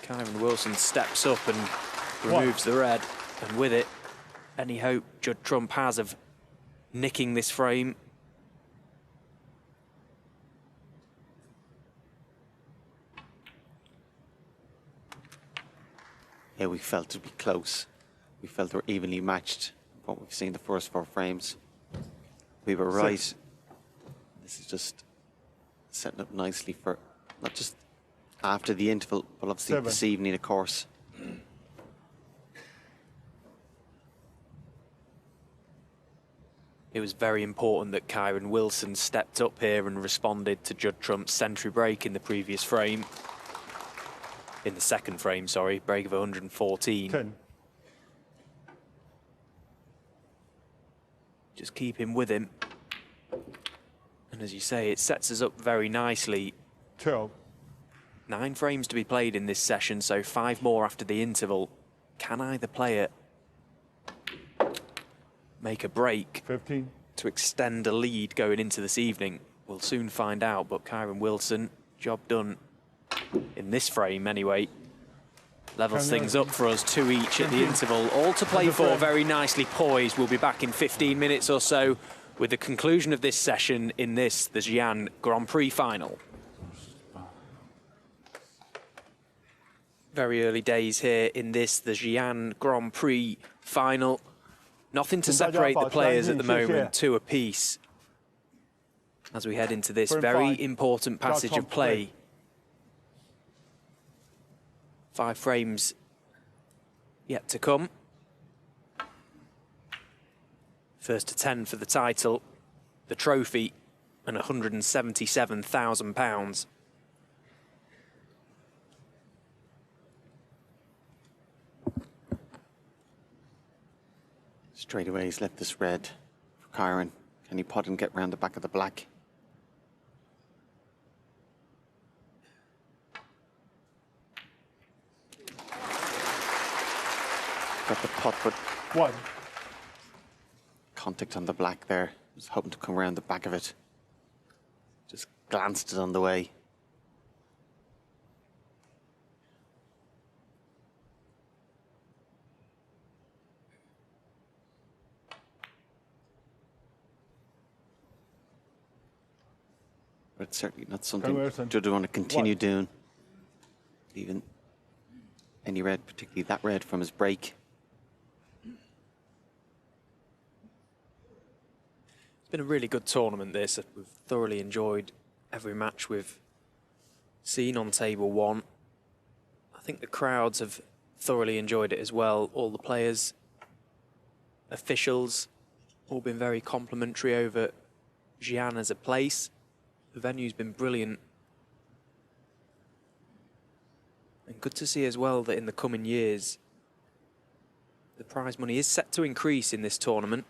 Kyren Wilson steps up and removes the red. And with it, any hope Judd Trump has of nicking this frame. Yeah, we felt to be close. We felt they were evenly matched. What we've seen the first 4 frames. We were right. This is just setting up nicely for not just after the interval, but obviously this evening, of course. It was very important that Kyren Wilson stepped up here and responded to Judd Trump's century break in the previous frame. In the second frame, sorry, break of 114. 10. Just keep him with him. And as you say, it sets us up very nicely. 12. 9 frames to be played in this session, so 5 more after the interval. Can either player make a break 15. to extend a lead going into this evening? We'll soon find out, but Kyren Wilson, job done in this frame anyway. Levels things up for us, 2 each at the interval. All to play for, very nicely poised. We'll be back in 15 minutes or so with the conclusion of this session in the Xi'an Grand Prix final. Very early days here in the Xi'an Grand Prix final. Nothing to separate the players at the moment, 2 apiece. As we head into this very important passage of play. 5 frames yet to come. First to 10 for the title, the trophy, and £177,000. Straight away he's left this red for Kyren. Can he pot and get round the back of the black? Got the pot, but 1. contact on the black there. Was hoping to come around the back of it. Just glanced it on the way. But it's certainly not something Judd would want to continue doing. Even any red, particularly that red from his break. been a really good tournament, this. We've thoroughly enjoyed every match we've seen on table one. I think the crowds have thoroughly enjoyed it as well. All the players, officials, all been very complimentary over Xi'an as a place. The venue's been brilliant. And good to see as well that in the coming years, the prize money is set to increase in this tournament,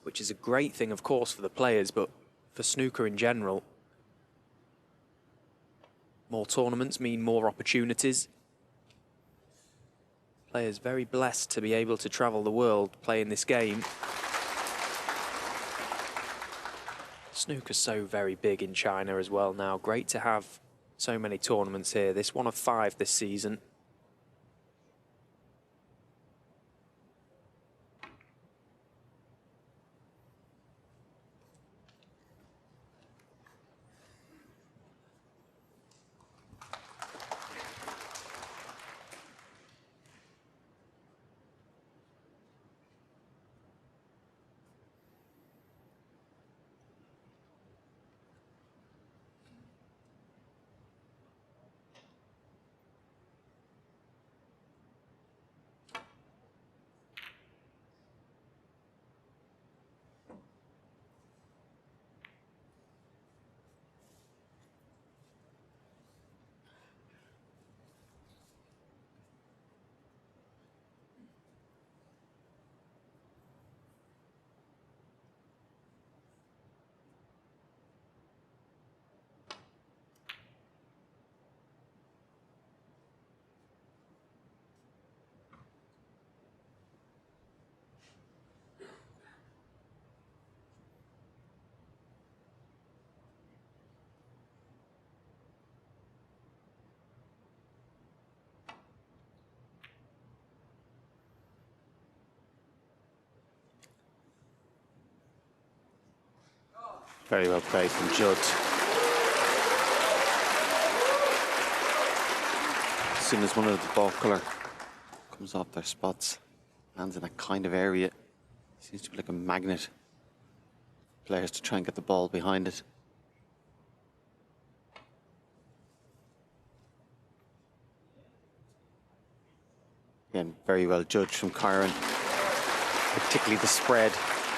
which is a great thing, of course, for the players, but for snooker in general. More tournaments mean more opportunities. Players very blessed to be able to travel the world playing this game. Snooker's so very big in China as well now. Great to have so many tournaments here. This one of 5 this season. Very well played from Judd. As soon as one of the ball colour comes off their spots, lands in that kind of area, seems to be like a magnet. Players to try and get the ball behind it. Again, very well judged from Kyren, particularly the spread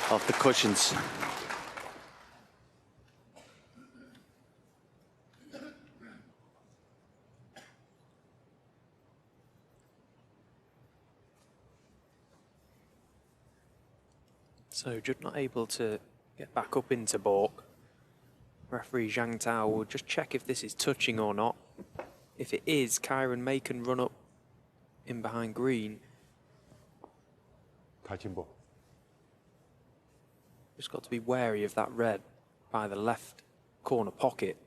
of the cushions. So Judd not able to get back up into balk. Referee Zhang Tao will just check if this is touching or not. If it is, Kyren May can run up in behind green. Just got to be wary of that red by the left corner pocket.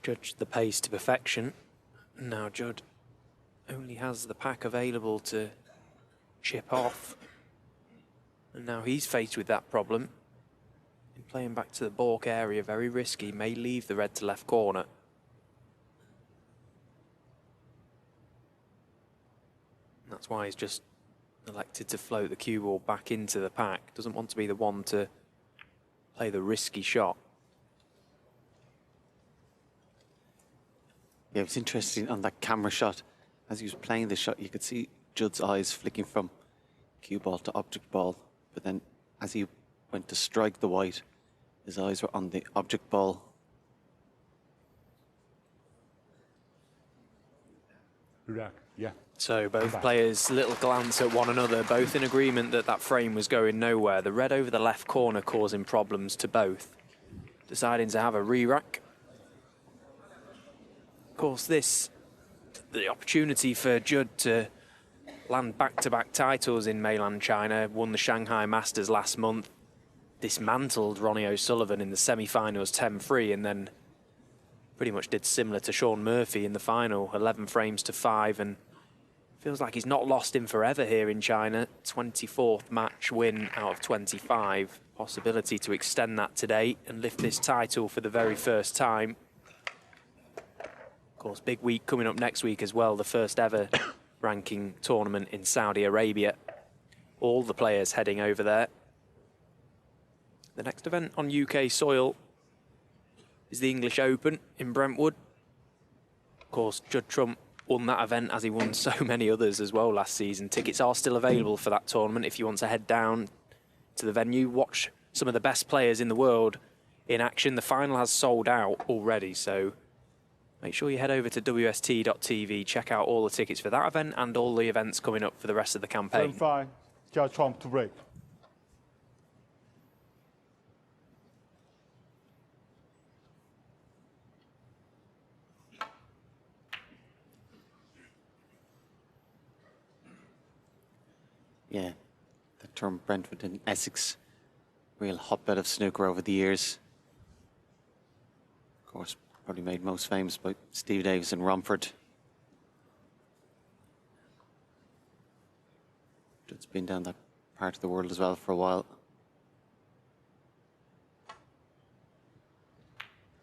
Judged the pace to perfection. Now Judd only has the pack available to chip off. And now he's faced with that problem. In playing back to the balk area, very risky, may leave the red to left corner. And that's why he's just elected to float the cue ball back into the pack. Doesn't want to be the one to play the risky shot. Yeah, it was interesting on that camera shot. As he was playing the shot, you could see Judd's eyes flicking from cue ball to object ball. But then as he went to strike the white, his eyes were on the object ball. Yeah. So both players, little glance at one another, both in agreement that that frame was going nowhere. The red over the left corner causing problems to both. Deciding to have a re-rack. Of course, the opportunity for Judd to land back-to-back titles in mainland China, won the Shanghai Masters last month, dismantled Ronnie O'Sullivan in the semi-finals 10-3, and then pretty much did similar to Shaun Murphy in the final, 11 frames to 5, and feels like he's not lost him forever here in China. 24th match win out of 25. Possibility to extend that today and lift this title for the very first time. Of course, big week coming up next week as well, the first ever ranking tournament in Saudi Arabia. All the players heading over there. The next event on UK soil is the English Open in Brentwood. Of course, Judd Trump won that event as he won so many others as well last season. Tickets are still available for that tournament if you want to head down to the venue, watch some of the best players in the world in action. The final has sold out already, so make sure you head over to wst.tv, check out all the tickets for that event and all the events coming up for the rest of the campaign. 7-5, Judd Trump to break. Yeah, the term Brentwood in Essex, real hotbed of snooker over the years. Of course, probably made most famous by Steve Davis and Romford. It's been down that part of the world as well for a while.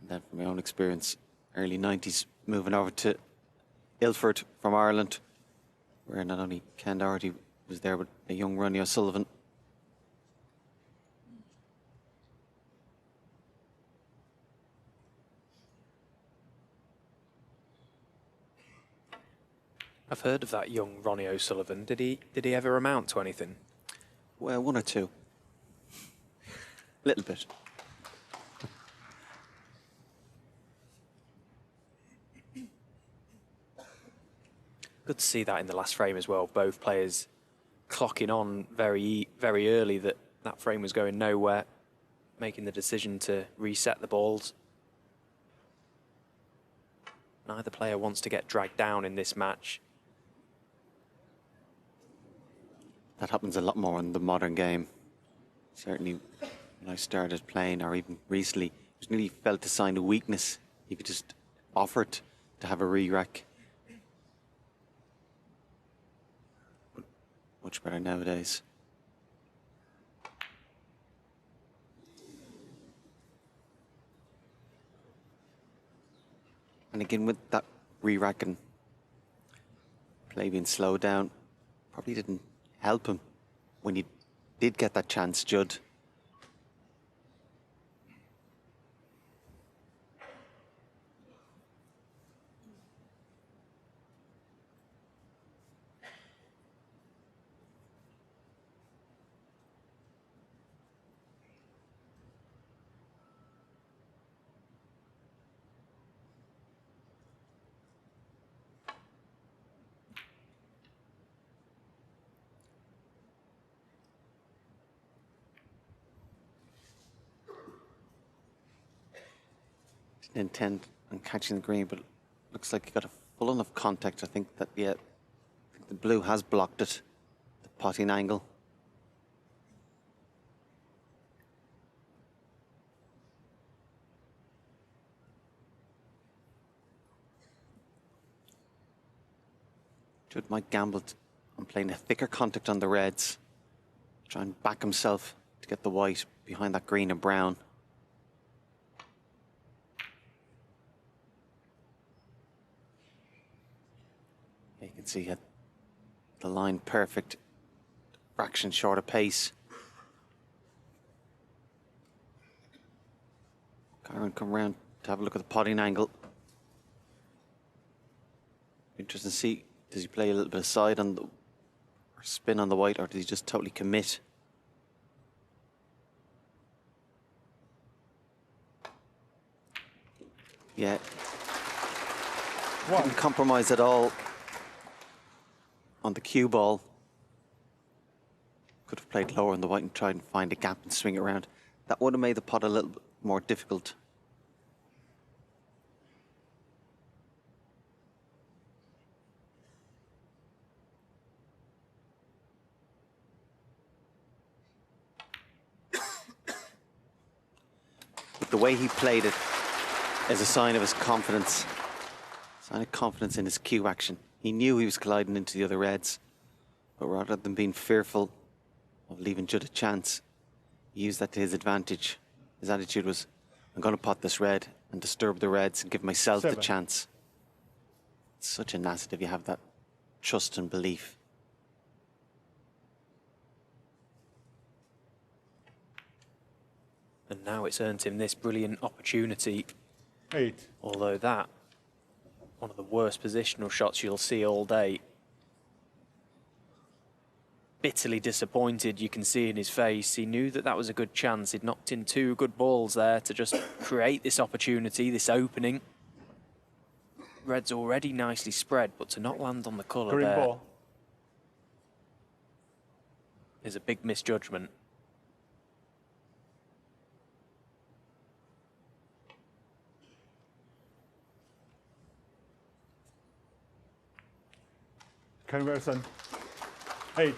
And then from my own experience, early 90s, moving over to Ilford from Ireland, where not only Ken Doherty was there, but a young Ronnie O'Sullivan. I've heard of that young Ronnie O'Sullivan. Did he ever amount to anything? Well, one or two. Little bit. Good to see that in the last frame as well. Both players clocking on very early that that frame was going nowhere, making the decision to reset the balls. Neither player wants to get dragged down in this match. That happens a lot more in the modern game. Certainly when I started playing, or even recently, it was nearly felt a sign of weakness. You could just offer it to have a re-rack. Much better nowadays. And again, with that re-racking, play being slowed down, probably didn't help him when he did get that chance, Judd. Didn't intend on catching the green, but it looks like he got a full enough contact. I think that, yeah, I think the blue has blocked it, the potting angle. Judd might gamble on playing a thicker contact on the reds, try and back himself to get the white behind that green and brown. You can see the line perfect, fraction short of pace. Kyren come round to have a look at the potting angle. Interesting to see, does he play a little bit of side on the, or spin on the white, or does he just totally commit? Yeah. Didn't compromise at all on the cue ball. Could have played lower on the white and tried and find a gap and swing it around. That would have made the pot a little bit more difficult. but the way he played it is a sign of his confidence. Sign of confidence in his cue action. He knew he was colliding into the other reds, but rather than being fearful of leaving Judd a chance, he used that to his advantage. His attitude was, I'm going to pot this red and disturb the reds and give myself the 7. chance. It's such an asset if you have that trust and belief. And now it's earned him this brilliant opportunity. 8. Although that, one of the worst positional shots you'll see all day. Bitterly disappointed, you can see in his face. He knew that that was a good chance. He'd knocked in 2 good balls there to just create this opportunity, this opening. Red's already nicely spread, but to not land on the colour Green there ball. is a big misjudgment. Conversion. 8.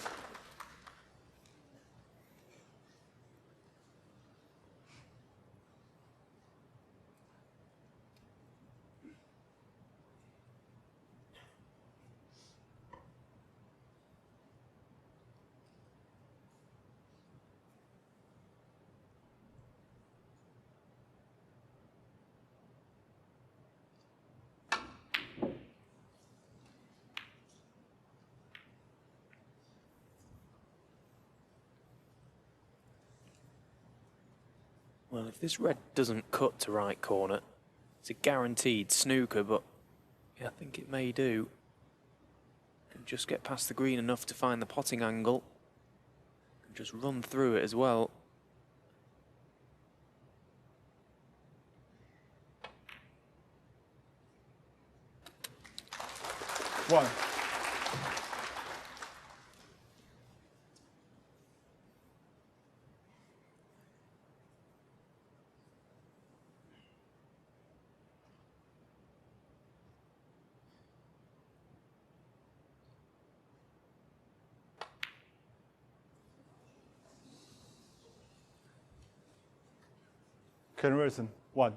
Well, if this red doesn't cut to right corner, it's a guaranteed snooker, but yeah, I think it may do. Can just get past the green enough to find the potting angle. And just run through it as well. One. Conversion. 1.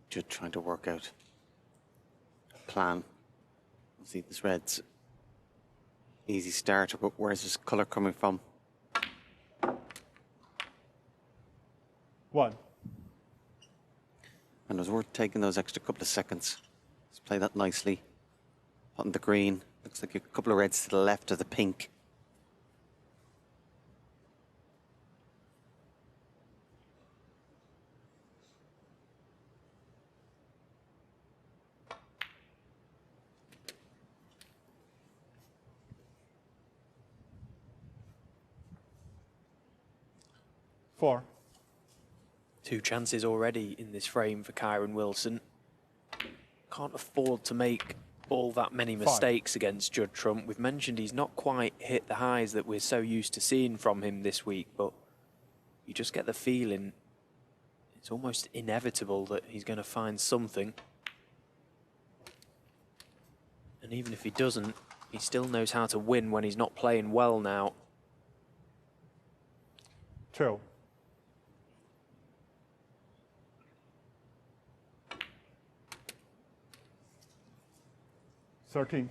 Just trying to work out a plan. See, this red's easy starter, but where's his colour coming from? 1. And it was worth taking those extra couple of seconds. Let's play that nicely. On the green. Looks like a couple of reds to the left of the pink. Four. 2 chances already in this frame for Kyren Wilson. Can't afford to make all that many mistakes against Judd Trump. We've mentioned he's not quite hit the highs that we're so used to seeing from him this week, but you just get the feeling it's almost inevitable that he's going to find something. And even if he doesn't, he still knows how to win when he's not playing well now. 2. 13.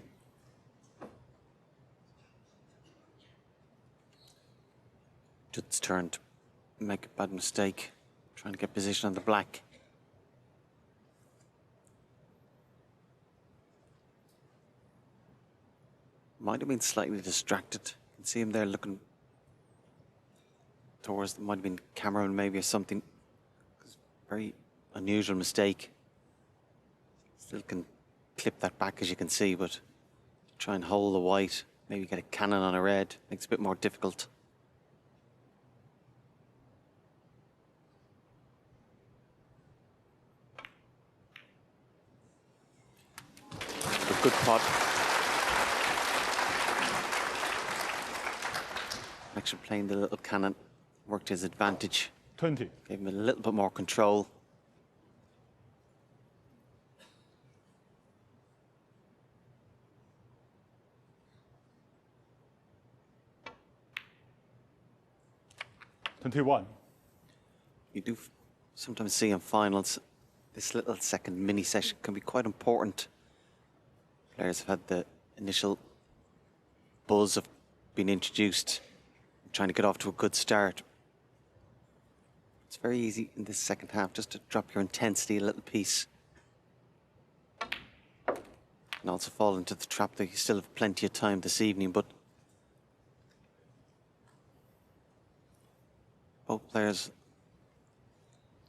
Judd's turn to make a bad mistake. Trying to get position on the black. Might have been slightly distracted. You can see him there looking towards, might have been Cameron maybe or something. Very unusual mistake. Still can clip that back as you can see, but try and hold the white, maybe get a cannon on a red, makes it a bit more difficult. good pod. Actually playing the little cannon worked to his advantage. 20. Gave him a little bit more control. $21. You do sometimes see in finals, this little second mini session can be quite important. Players have had the initial buzz of being introduced, trying to get off to a good start. It's very easy in this second half just to drop your intensity a little piece. And also fall into the trap that you still have plenty of time this evening, but both players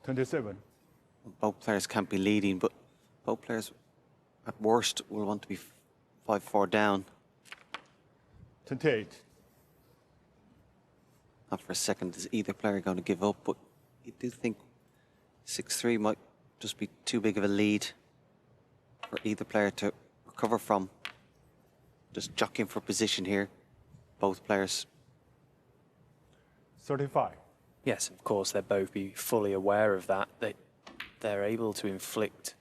27. can't be leading, but both players at worst will want to be 5-4 down. 28. Not for a second is either player going to give up, but you do think 6-3 might just be too big of a lead for either player to recover from. Just jockeying for position here, both players. 35. Yes, of course, they'll both be fully aware of that. They're able to inflict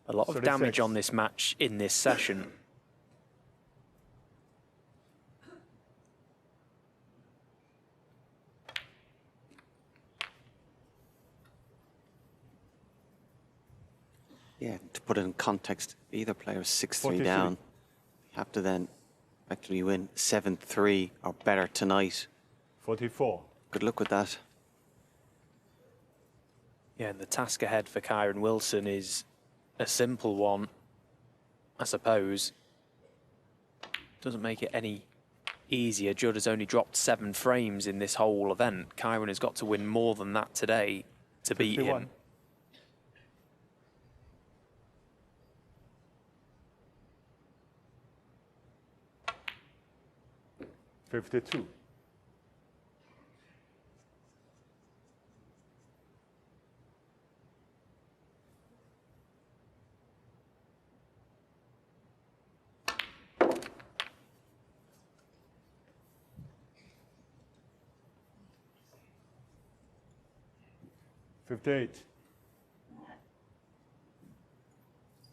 a lot of 36. damage on this match in this session. Yeah, to put it in context, either player is 6-3 43. down. You have to then actually win 7-3 or better tonight. 44. Good luck with that. Yeah, and the task ahead for Kyren Wilson is a simple one, I suppose. Doesn't make it any easier. Judd has only dropped 7 frames in this whole event. Kyren has got to win more than that today to beat 51. him. $52. $58.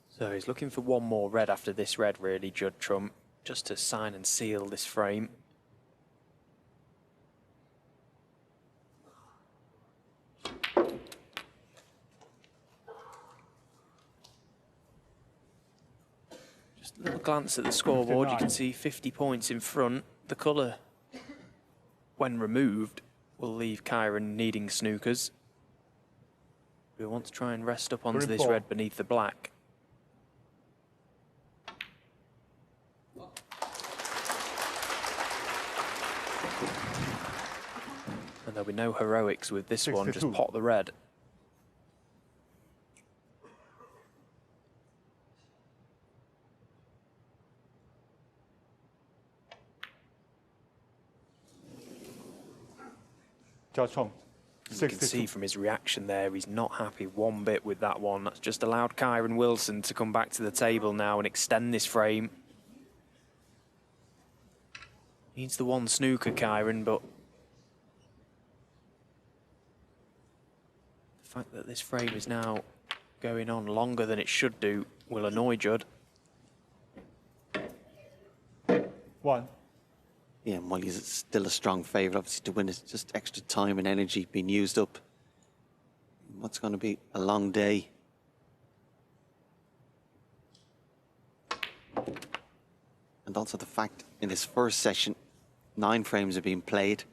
So he's looking for one more red after this red, really, Judd Trump, just to sign and seal this frame. Just a little glance at the scoreboard, you can 59. see 50 points in front. The colour, when removed, will leave Kyren needing snookers. We want to try and rest up onto this 34. red beneath the black. And there'll be no heroics with this one, just 62. pot the red. Judge Hong. You can 62. see from his reaction there, he's not happy one bit with that one. That's just allowed Kyren Wilson to come back to the table now and extend this frame. Needs the one snooker, Kyren, but the fact that this frame is now going on longer than it should do will annoy Judd. 1. Yeah, and while he's still a strong favourite, obviously to win, it's just extra time and energy being used up. What's going to be a long day. And also the fact in this first session, 9 frames are being played.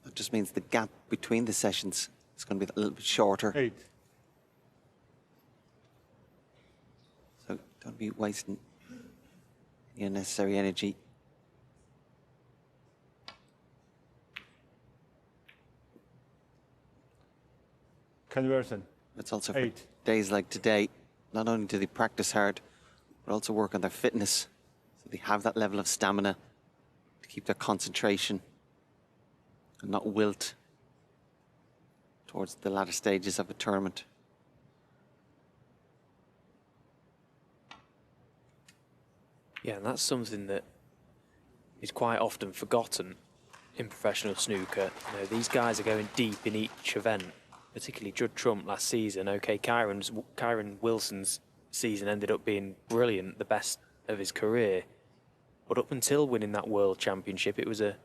That just means the gap between the sessions is going to be a little bit shorter. 8. So don't be wasting the unnecessary energy. Conversion. It's also for 8. days like today, not only do they practice hard, but also work on their fitness. So they have that level of stamina to keep their concentration and not wilt towards the latter stages of a tournament. Yeah, and that's something that is quite often forgotten in professional snooker. You know, these guys are going deep in each event, particularly Judd Trump last season. Okay, Kyren Wilson's season ended up being brilliant, the best of his career. But up until winning that World Championship, it was a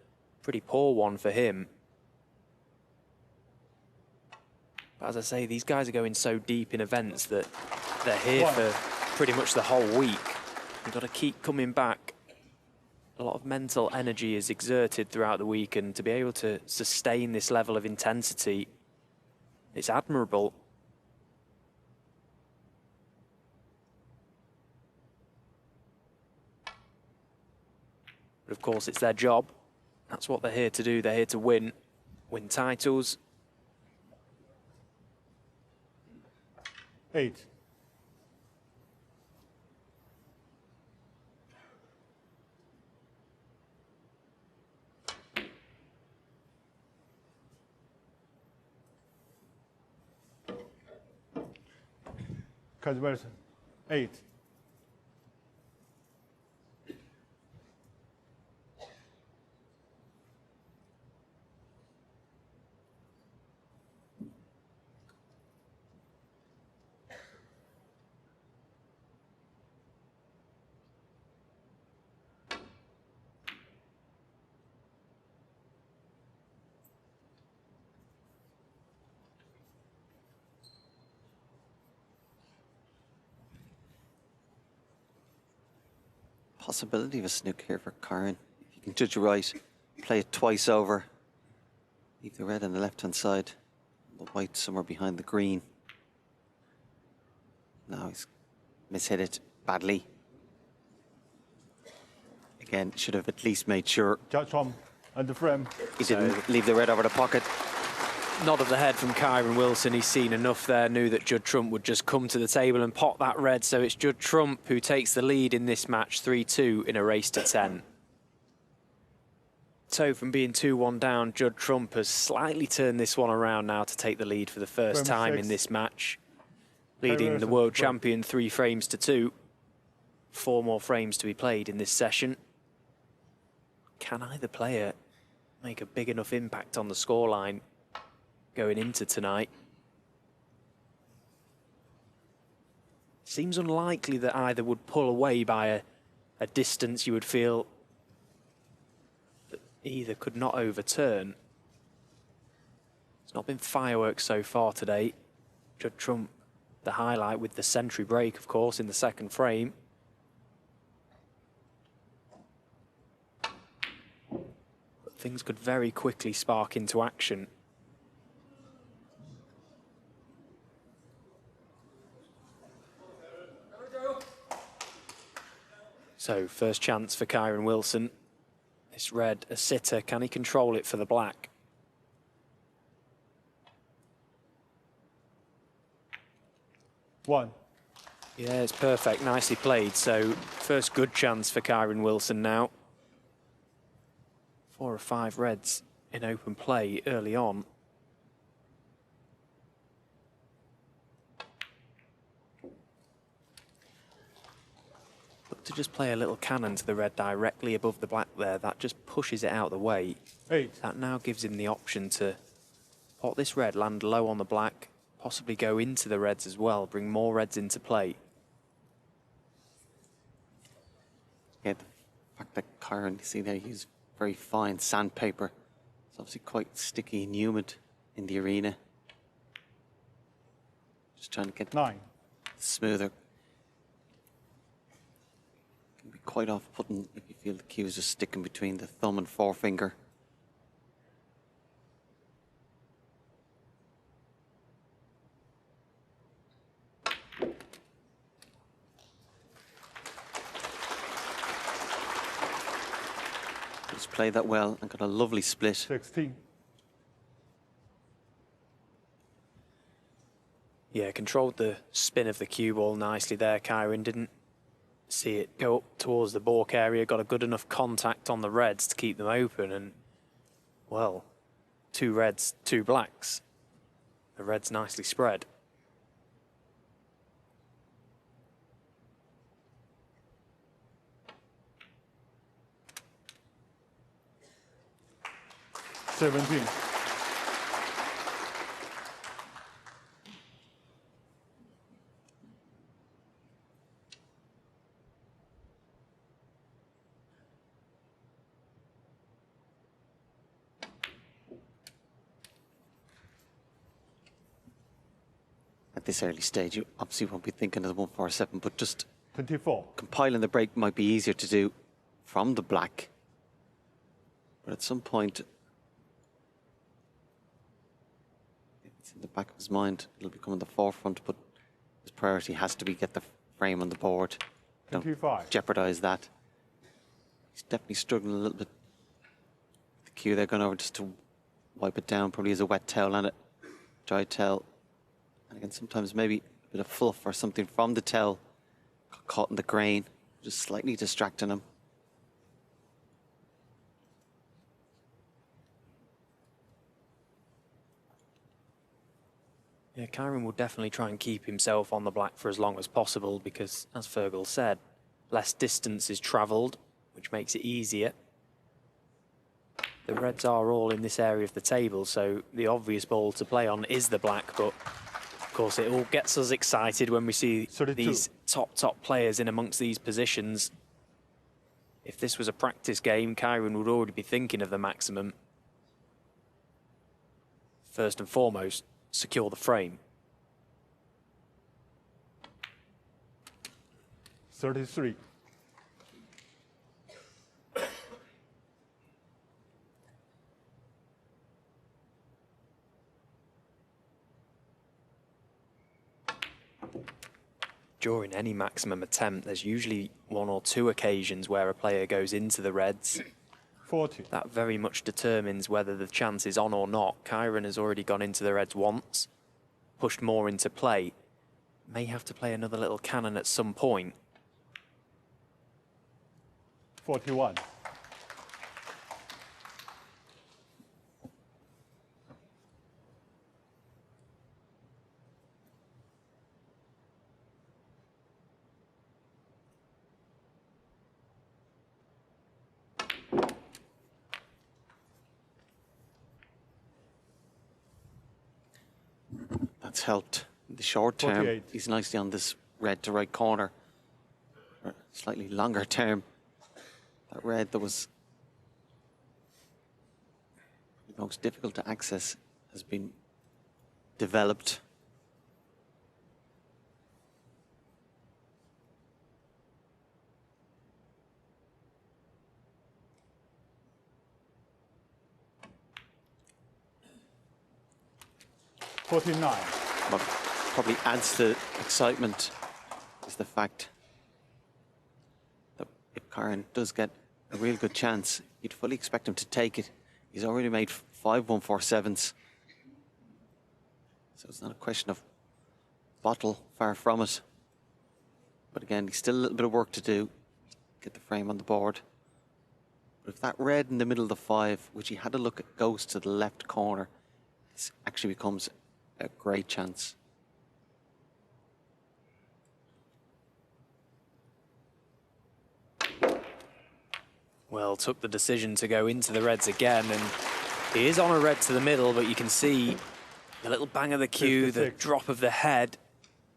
pretty poor one for him. But as I say, these guys are going so deep in events that they're here for pretty much the whole week. You've got to keep coming back. A lot of mental energy is exerted throughout the week, and to be able to sustain this level of intensity, it's admirable. But of course, it's their job. That's what they're here to do. They're here to win titles. 8. Conversion. 8. Possibility of a snook here for Kyren. If you can judge it right, play it twice over. Leave the red on the left-hand side, the white somewhere behind the green. Now he's mishit it badly. Again, should have at least made sure Judge Trump under frame. he didn't leave the red over the pocket. Nod of the head from Kyren Wilson. He's seen enough there, knew that Judd Trump would just come to the table and pot that red. So it's Judd Trump who takes the lead in this match, 3-2 in a race to 10. So from being 2-1 down, Judd Trump has slightly turned this one around now to take the lead for the first time in this match, leading the world champion 3 frames to 2. 4 more frames to be played in this session. Can either player make a big enough impact on the scoreline going into tonight? Seems unlikely that either would pull away by a distance you would feel that either could not overturn. It's not been fireworks so far today. Judd Trump, the highlight with the century break, of course, in the second frame. But things could very quickly spark into action. So, first chance for Kyren Wilson. This red, a sitter. Can he control it for the black? One. Yeah, it's perfect. Nicely played. So, first good chance for Kyren Wilson now. 4 or 5 reds in open play early on. To just play a little cannon to the red directly above the black there, that just pushes it out of the way. 8. That now gives him the option to pot this red, land low on the black, possibly go into the reds as well, bring more reds into play. Yeah, the fact that Kyren, you see there, he's very fine sandpaper. It's obviously quite sticky and humid in the arena. Just trying to get 9. smoother. Can be quite off-putting if you feel the cues are sticking between the thumb and forefinger. Just played that well and got a lovely split. 16. Yeah, controlled the spin of the cue ball nicely there. Kyren didn't see it go up towards the balk area, got a good enough contact on the reds to keep them open, and, well, 2 reds, 2 blacks. The reds nicely spread. 17. At this early stage, you obviously won't be thinking of the 147, but just 24. compiling the break might be easier to do from the black. But at some point, it's in the back of his mind, it'll become in the forefront, but his priority has to be get the frame on the board. Don't 25. jeopardize that. He's definitely struggling a little bit. The cue they're going over just to wipe it down, probably as a wet towel and a dry towel. And again, sometimes maybe a bit of fluff or something from the towel caught in the grain, just slightly distracting him. Yeah, Kyren will definitely try and keep himself on the black for as long as possible because, as Fergal said, less distance is travelled, which makes it easier. The reds are all in this area of the table, so the obvious ball to play on is the black, but of course it all gets us excited when we see 32. these top players in amongst these positions. If this was a practice game, Kyren would already be thinking of the maximum. First and foremost, secure the frame. 33. During any maximum attempt, there's usually one or two occasions where a player goes into the reds. 40. That very much determines whether the chance is on or not. Kyren has already gone into the reds once, pushed more into play. May have to play another little cannon at some point. 41. That's helped in the short term. 48. He's nicely on this red to right corner. For slightly longer term, that red that was the most difficult to access has been developed. What probably adds to excitement is the fact that if Kyren does get a real good chance, you'd fully expect him to take it. He's already made 5 147s. So it's not a question of bottle, far from it. But again, he's still a little bit of work to do, get the frame on the board. But if that red in the middle of the 5, which he had a look at, goes to the left corner, this actually becomes a great chance. Well, took the decision to go into the reds again, and he is on a red to the middle, but you can see the little bang of the cue, 56. the drop of the head.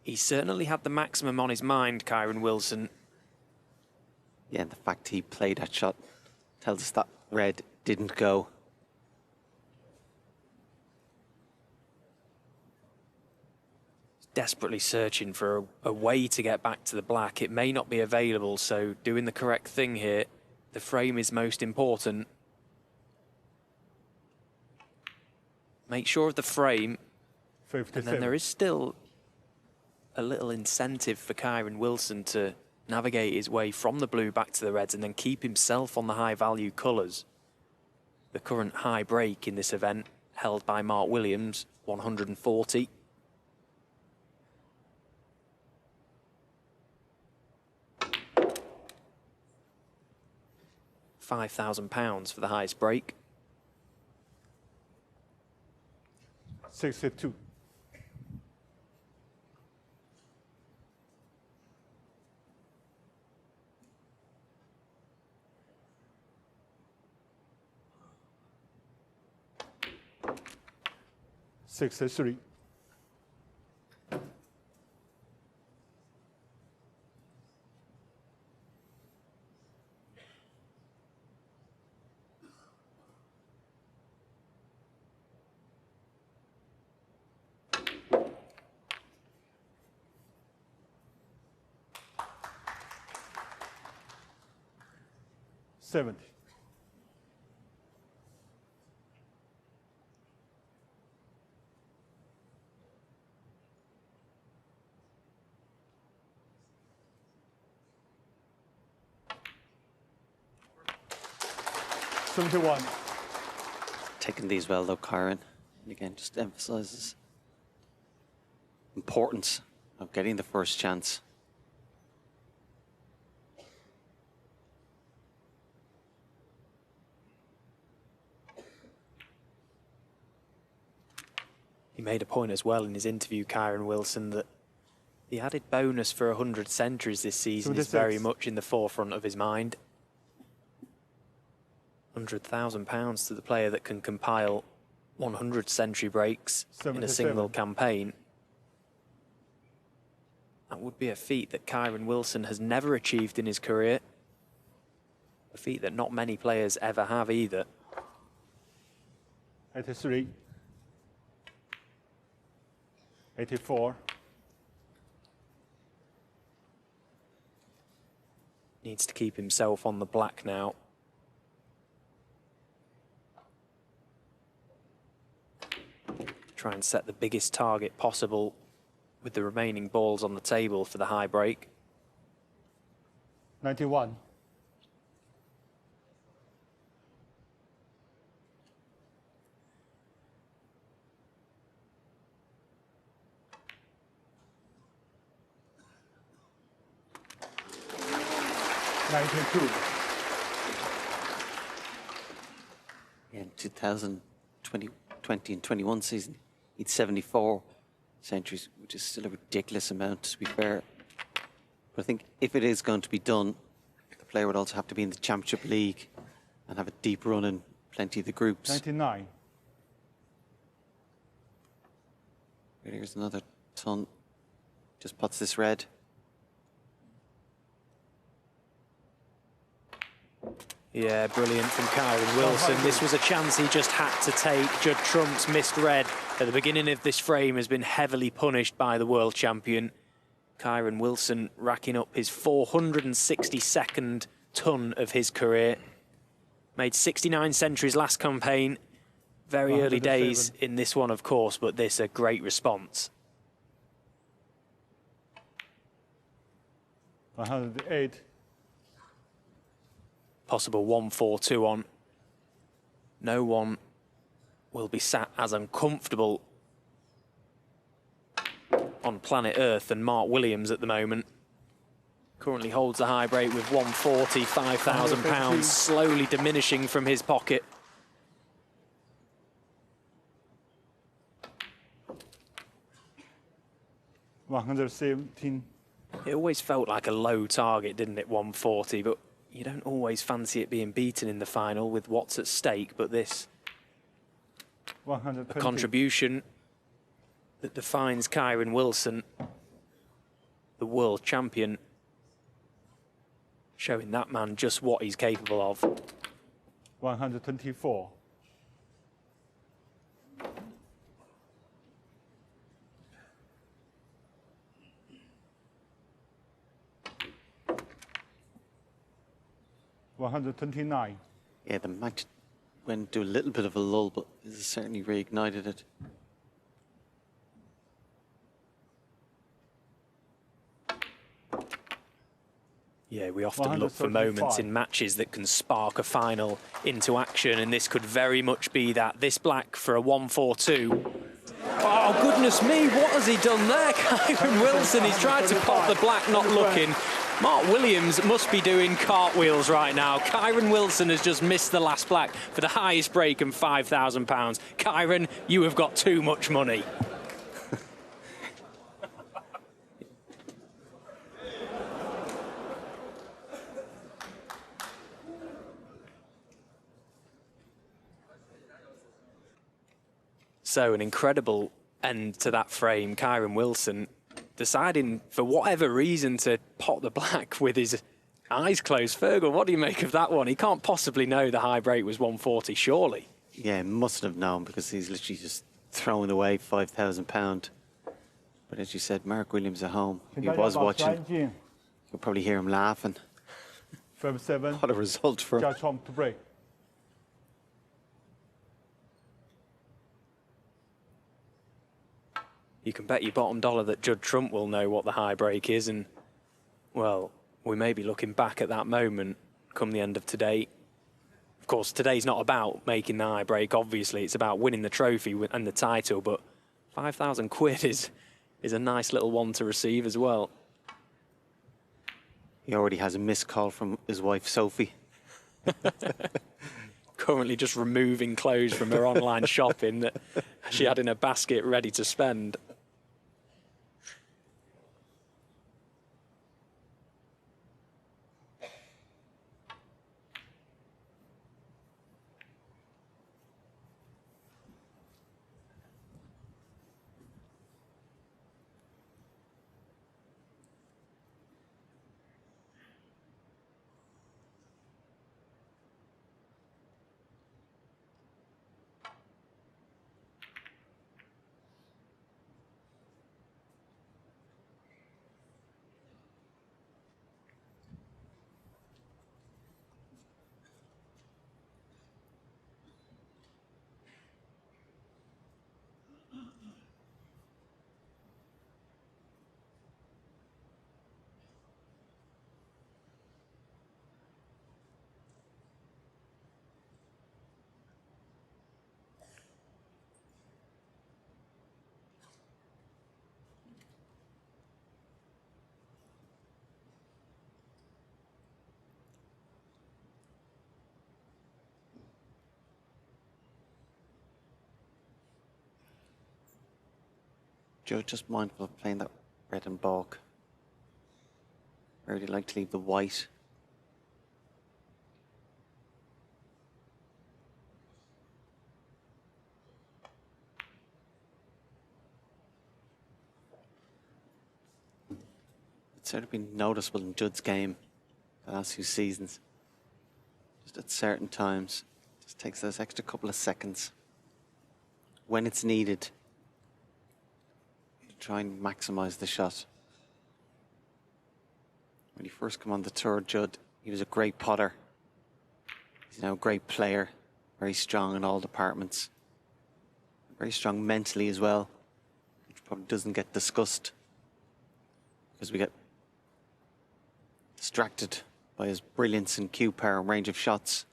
He certainly had the maximum on his mind, Kyren Wilson. Yeah, and the fact he played that shot tells us that red didn't go. Desperately searching for a way to get back to the black. It may not be available, so doing the correct thing here. The frame is most important. Make sure of the frame, 57. and then there is still a little incentive for Kyren Wilson to navigate his way from the blue back to the reds and then keep himself on the high value colours. The current high break in this event held by Mark Williams, 140. £5,000 for the highest break. 62. 63. $70. $71. Taking these well though, Kyren. And again, just emphasizes importance of getting the first chance. He made a point as well in his interview, Kyren Wilson, that the added bonus for 100 centuries this season is very much in the forefront of his mind. £100,000 to the player that can compile 100 century breaks in a single campaign. That would be a feat that Kyren Wilson has never achieved in his career. A feat that not many players ever have either. 83. 84. Needs to keep himself on the black now. Try and set the biggest target possible with the remaining balls on the table for the high break. 91. In 2020 and 21 season, he'd 74 centuries, which is still a ridiculous amount, to be fair. But I think if it is going to be done, the player would also have to be in the Championship League and have a deep run in plenty of the groups. 99. Here's another ton. Just puts this red. Yeah, brilliant from Kyren Wilson. This was a chance he just had to take. Judd Trump's missed red at the beginning of this frame has been heavily punished by the world champion. Kyren Wilson racking up his 462nd ton of his career. Made 69 centuries last campaign. Very early days in this one, of course, but this a great response. 108. Possible 1-4-2 on. No one will be sat as uncomfortable on planet Earth than Mark Williams at the moment. Currently holds the high break with 140, £5,000 slowly diminishing from his pocket. $117. It always felt like a low target, didn't it, 140, but you don't always fancy it being beaten in the final with what's at stake, but this a contribution that defines Kyren Wilson, the world champion, showing that man just what he's capable of. 124. $129. Yeah, the match went to a little bit of a lull, but this has certainly reignited it. Yeah, we often look for moments in matches that can spark a final into action, and this could very much be that. This black for a 1-4-2. Oh, goodness me, what has he done there? Kyren Wilson, he's tried to pop the black, not looking. Mark Williams must be doing cartwheels right now. Kyren Wilson has just missed the last black for the highest break and £5,000. Kyren, you have got too much money. So an incredible end to that frame. Kyren Wilson deciding, for whatever reason, to pot the black with his eyes closed. Fergal, what do you make of that one? He can't possibly know the high break was 140, surely. Yeah, mustn't have known because he's literally just throwing away £5,000. But as you said, Mark Williams at home. He was watching. You'll probably hear him laughing. 5-7. What a result for him. Judge home to break. You can bet your bottom dollar that Judd Trump will know what the high break is, and, well, we may be looking back at that moment come the end of today. Of course, today's not about making the high break, obviously. It's about winning the trophy and the title, but 5,000 quid is a nice little one to receive as well. He already has a missed call from his wife, Sophie. Currently just removing clothes from her online shopping that she had in a basket ready to spend. Joe, just mindful of playing that red and balk. I really like to leave the white. It's certainly been noticeable in Judd's game the last few seasons. Just at certain times, just takes those extra couple of seconds when it's needed to try and maximize the shot. When he first came on the tour, Judd, he was a great putter. He's now a great player, very strong in all departments. Very strong mentally as well, which probably doesn't get discussed because we get distracted by his brilliance and cue power and range of shots.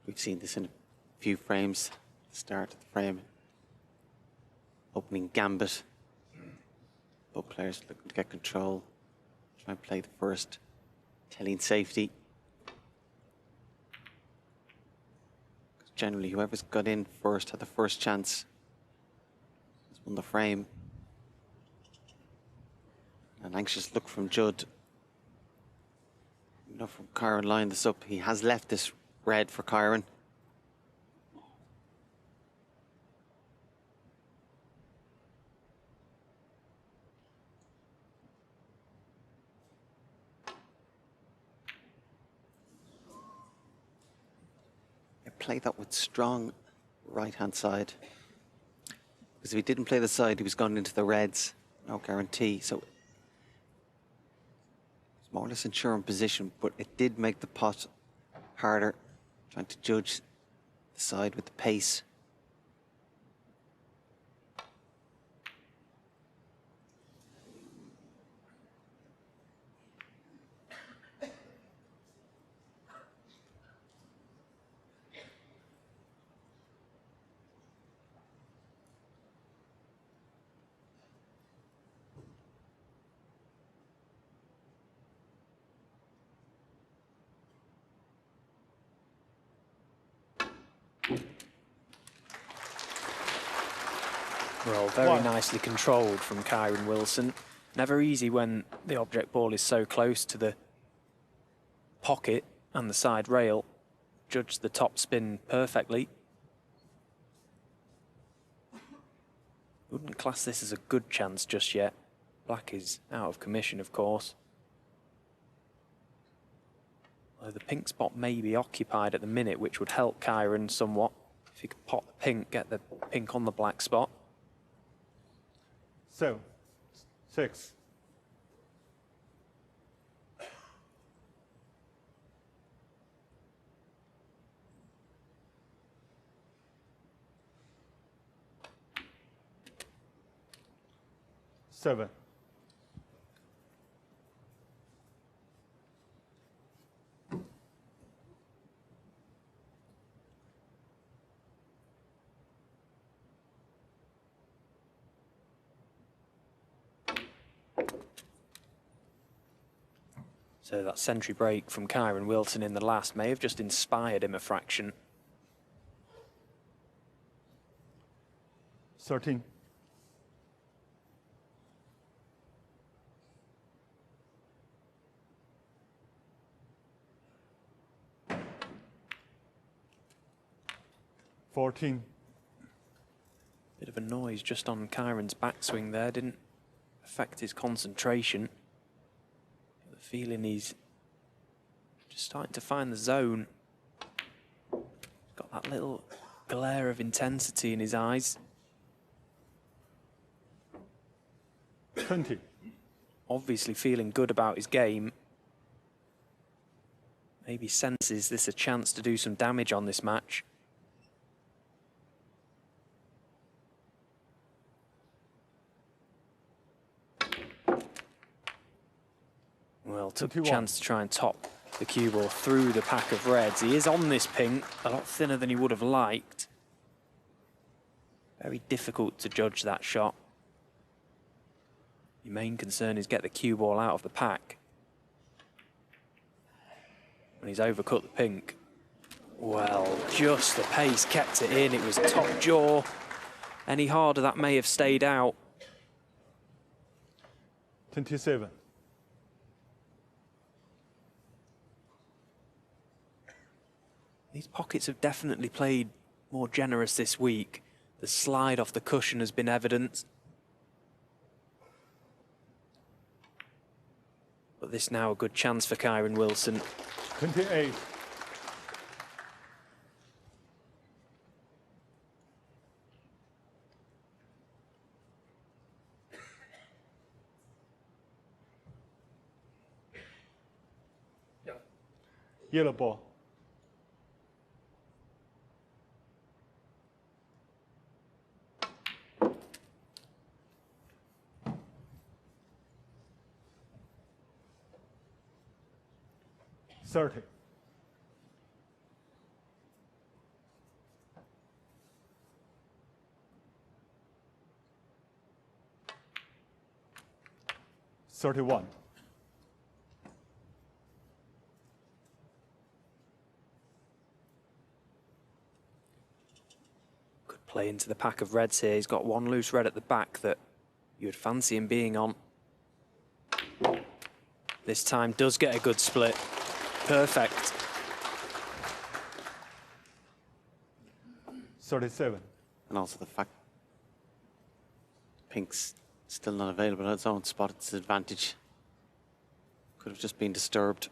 We've seen this in a few frames. Start of the frame. Opening gambit. Both players looking to get control. Try and play the first. Telling safety. Because generally whoever's got in first had the first chance. Has won the frame. An anxious look from Judd. You know, from Kyren lining this up, he has left this red for Kyren. Play that with strong right-hand side. Because if he didn't play the side, he was going into the reds. No guarantee. So it's more or less ensuring position, but it did make the pot harder. Trying to judge the side with the pace. Well, very One. nicely controlled from Kyren Wilson. Never easy when the object ball is so close to the pocket and the side rail. Judged the top spin perfectly. Wouldn't class this as a good chance just yet. Black is out of commission, of course. Although the pink spot may be occupied at the minute, which would help Kyren somewhat. If he could pot the pink, get the pink on the black spot. 7, 6. Seven. So that century break from Kyren Wilson in the last may have just inspired him a fraction. 13. $14. Bit of a noise just on Kyren's backswing there, didn't affect his concentration. The feeling he's just starting to find the zone. Got that little glare of intensity in his eyes. 20. Obviously feeling good about his game. Maybe senses this a chance to do some damage on this match. Well, took a 21. chance to try and top the cue ball through the pack of reds. He is on this pink, a lot thinner than he would have liked. Very difficult to judge that shot. Your main concern is get the cue ball out of the pack. And he's overcut the pink. Well, just the pace kept it in. It was top jaw. Any harder, that may have stayed out. 27. These pockets have definitely played more generous this week. The slide off the cushion has been evident. But this now a good chance for Kyren Wilson. 28. Yellow ball. $30. $31. Could play into the pack of reds here. He's got one loose red at the back that you'd fancy him being on. This time does get a good split. Perfect. 37. And also the fact pink's still not available at its own spot, its advantage. Could have just been disturbed.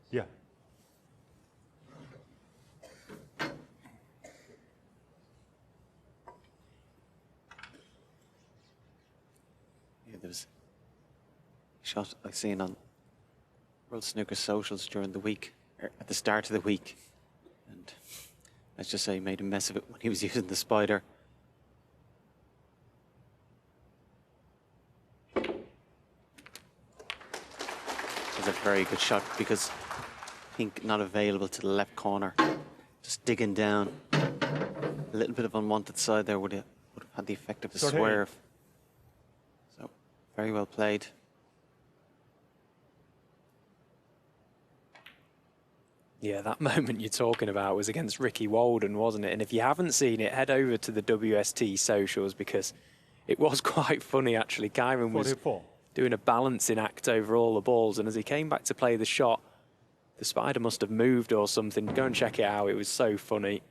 Yeah. Yeah, there was a shot I seen on World Snooker socials during the week, or at the start of the week. And let's just say he made a mess of it when he was using the spider. It was a very good shot because pink not available to the left corner. Just digging down. A little bit of unwanted side there with would have had the effect of a 38. swerve. So, very well played. Yeah, that moment you're talking about was against Ricky Walden, wasn't it? And if you haven't seen it, head over to the WST socials because it was quite funny, actually. Kyren was 44. doing a balancing act over all the balls, and as he came back to play the shot, the spider must have moved or something. Go and check it out. It was so funny.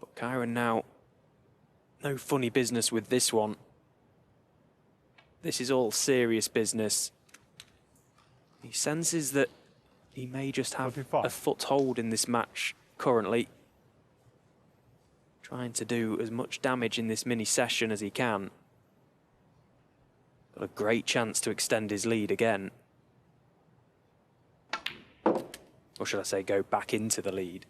But Kyren now, no funny business with this one. This is all serious business. He senses that he may just have 45. a foothold in this match currently. Trying to do as much damage in this mini session as he can. Got a great chance to extend his lead again. Or should I say go back into the lead.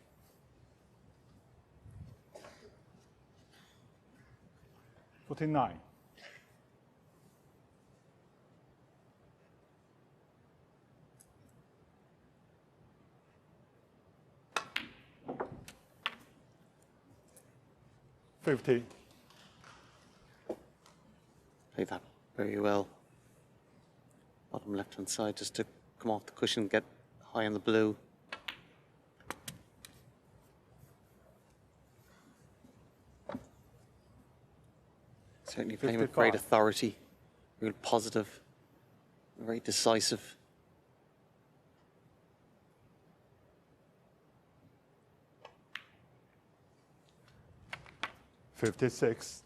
$49. $50. Played that very well. Bottom left-hand side just to come off the cushion, get high on the blue. Certainly playing with great 55. authority, real positive, very decisive. $56.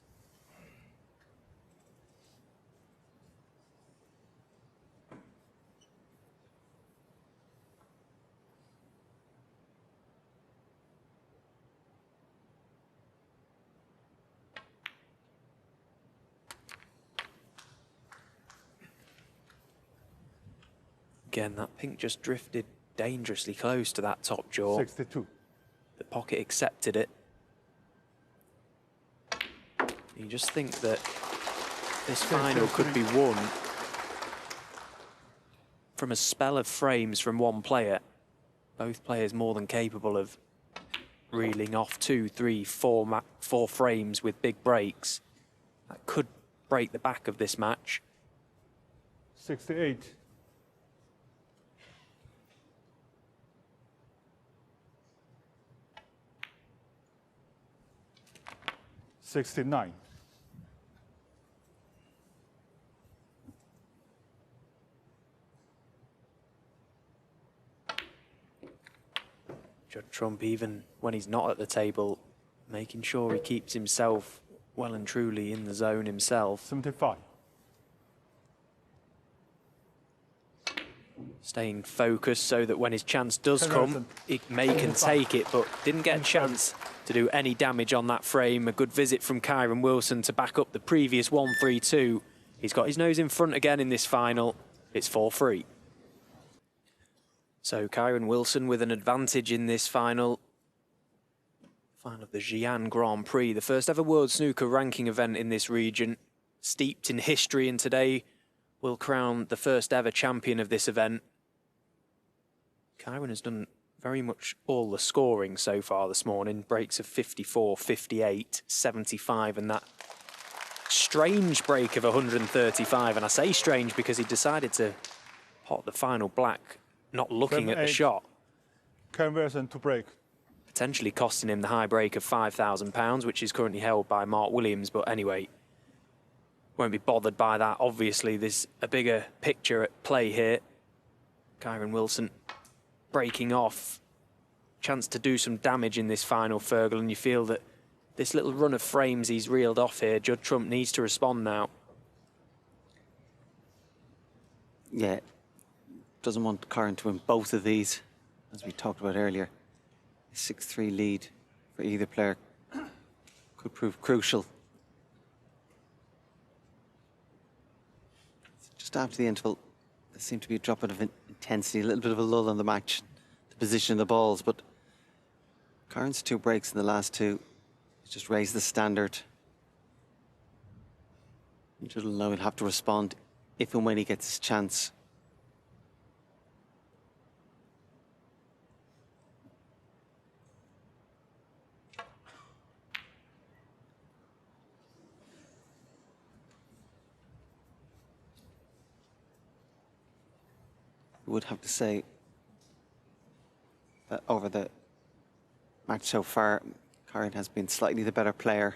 Again, that pink just drifted dangerously close to that top jaw. 62. The pocket accepted it. You just think that this final could be won from a spell of frames from one player. Both players more than capable of reeling off 2, 3, 4 frames with big breaks. That could break the back of this match. 68. $69. Judd Trump, even when he's not at the table, making sure he keeps himself well and truly in the zone himself. 75. Staying focused so that when his chance does come, he may can take it, but didn't get a chance to do any damage on that frame. A good visit from Kyren Wilson to back up the previous 1-3-2. He's got his nose in front again in this final. It's 4-3. So Kyren Wilson with an advantage in this final. Final of the Xi'an Grand Prix, the first ever World Snooker ranking event in this region. Steeped in history, and today will crown the first ever champion of this event. Kyren has done very much all the scoring so far this morning. Breaks of 54, 58, 75, and that strange break of 135. And I say strange because he decided to pot the final black, not looking at the shot. Kyren Wilson to break. Potentially costing him the high break of £5,000, which is currently held by Mark Williams. But anyway, won't be bothered by that. Obviously, there's a bigger picture at play here. Kyren Wilson breaking off. Chance to do some damage in this final, Fergal, and you feel that this little run of frames he's reeled off here, Judd Trump needs to respond now. Yeah, doesn't want Kyren to win both of these, as we talked about earlier. A 6-3 lead for either player could prove crucial. Just after the interval, there seemed to be a drop of intensity, a little bit of a lull in the match, the position of the balls, but Kyren's 2 breaks in the last 2 just raised the standard. Judd will know he'll have to respond if and when he gets his chance. would have to say that over the match so far, Kyren has been slightly the better player.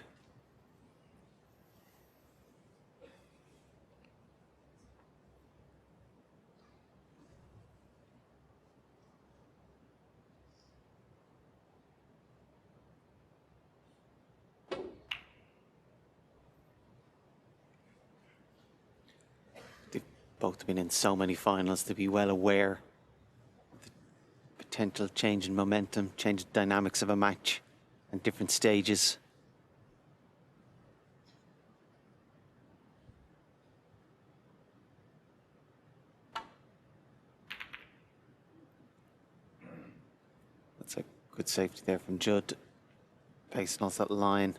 They've both been in so many finals to be well aware of the potential change in momentum, change in dynamics of a match and different stages. That's a good safety there from Judd, pacing off that line.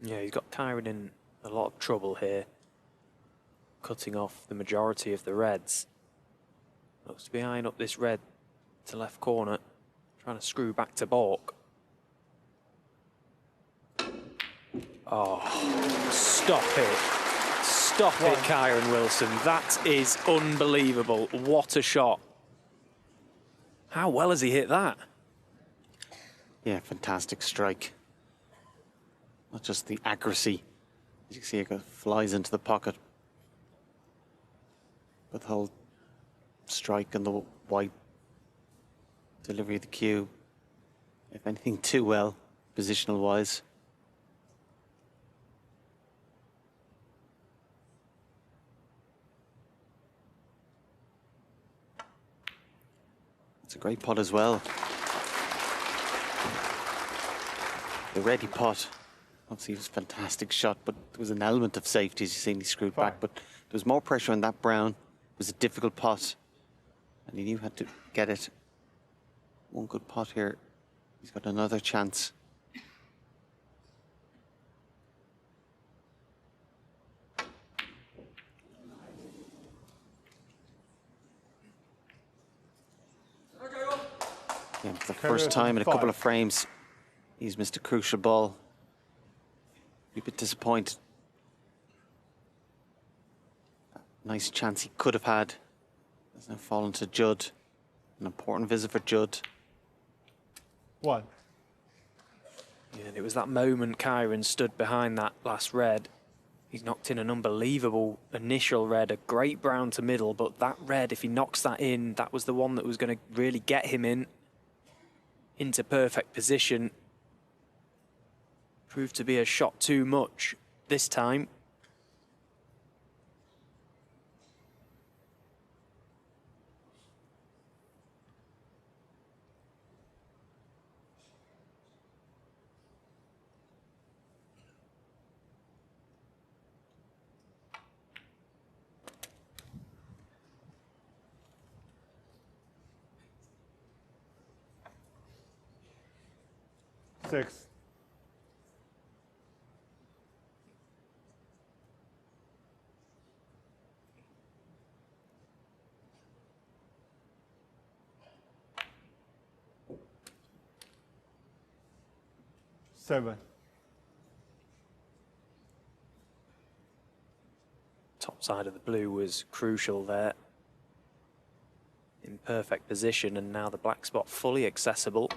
Yeah, he's got Kyren in a lot of trouble here, cutting off the majority of the reds. Looks to be eyeing up this red to left corner, trying to screw back to balk. Oh, stop it. Stop it, Kyren Wilson. That is unbelievable. What a shot. How well has he hit that? Yeah, fantastic strike. Not just the accuracy. As you can see, it goes, flies into the pocket. But the whole strike and the wide delivery of the cue, if anything, too well, positional-wise. It's a great pot as well. The ready pot. Obviously, it was a fantastic shot, but there was an element of safety, as you've seen, he screwed back. But there was more pressure on that brown. It was a difficult pot, and he knew how to get it. One good pot here. He's got another chance. Yeah, for the first time in a couple of frames, he's missed a crucial ball. A bit disappointed. Nice chance he could have had. Has now fallen to Judd. An important visit for Judd. One. Yeah, it was that moment Kyren stood behind that last red. He's knocked in an unbelievable initial red, a great brown to middle, but that red, if he knocks that in, that was the one that was going to really get him into perfect position. Proved to be a shot too much this time. Six. Seven. Top side of the blue was crucial there. In perfect position, and now the black spot fully accessible.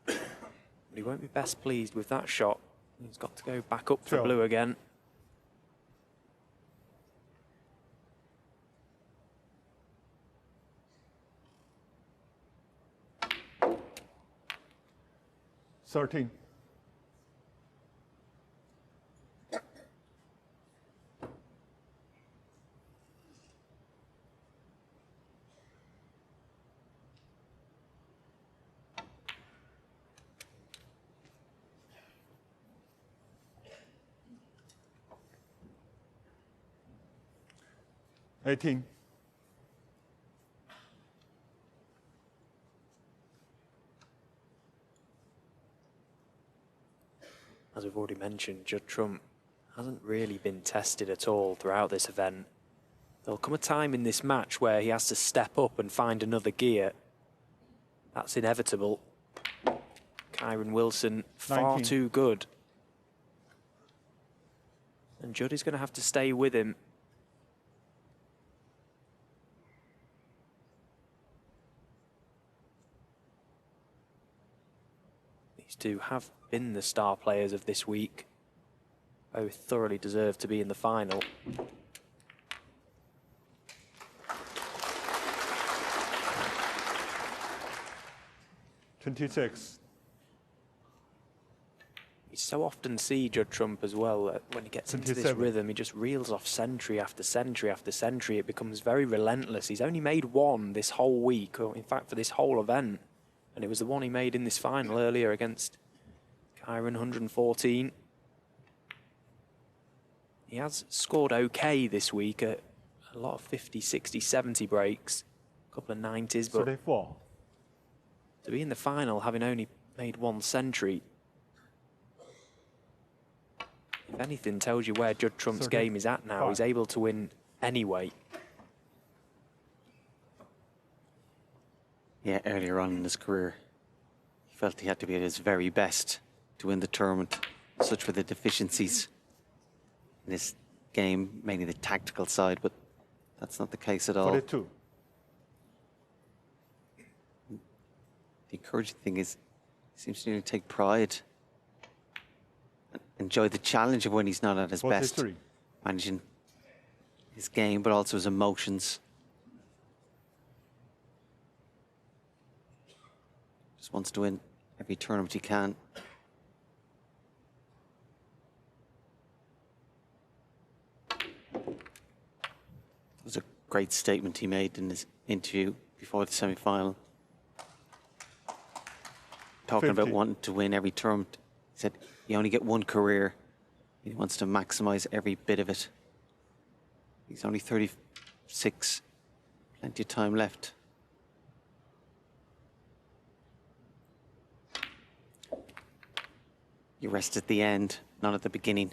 But he won't be best pleased with that shot. He's got to go back up for blue again. Thirteen. Eighteen. As we've already mentioned, Judd Trump hasn't really been tested at all throughout this event. There'll come a time in this match where he has to step up and find another gear. That's inevitable. Kyren Wilson, far 19. too good. And Judd is going to have to stay with him. These two have been the star players of this week. Both thoroughly deserve to be in the final. $26. You so often see Judd Trump as well, when he gets into this 27. rhythm, he just reels off century after century after century. It becomes very relentless. He's only made one this whole week, or in fact for this whole event. And it was the one he made in this final earlier against Kyren, 114. He has scored okay this week at a lot of 50, 60, 70 breaks, a couple of 90s, but 34. to be in the final having only made one century, if anything, tells you where Judd Trump's game is at now. He's able to win anyway. Yeah, earlier on in his career, he felt he had to be at his very best to win the tournament. Such were the deficiencies in his game, mainly the tactical side, but that's not the case at all. 42. The encouraging thing is he seems to take pride and enjoy the challenge of when he's not at his best, 43. managing his game, but also his emotions. Just wants to win every tournament he can. It was a great statement he made in his interview before the semi-final. Talking 50. about wanting to win every tournament. He said you only get one career. He wants to maximize every bit of it. He's only 36. Plenty of time left. You rest at the end, not at the beginning.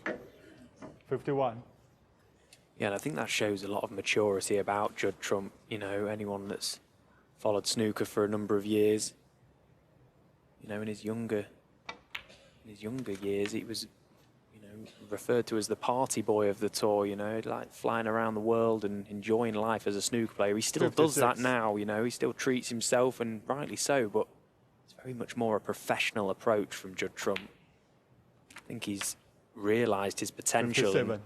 51. Yeah, and I think that shows a lot of maturity about Judd Trump. You know, anyone that's followed snooker for a number of years, you know, in his younger years, he was, you know, referred to as the party boy of the tour. You know, like flying around the world and enjoying life as a snooker player. He still does that 56. now. You know, he still treats himself, and rightly so. But it's very much more a professional approach from Judd Trump. I think he's realised his potential. 57.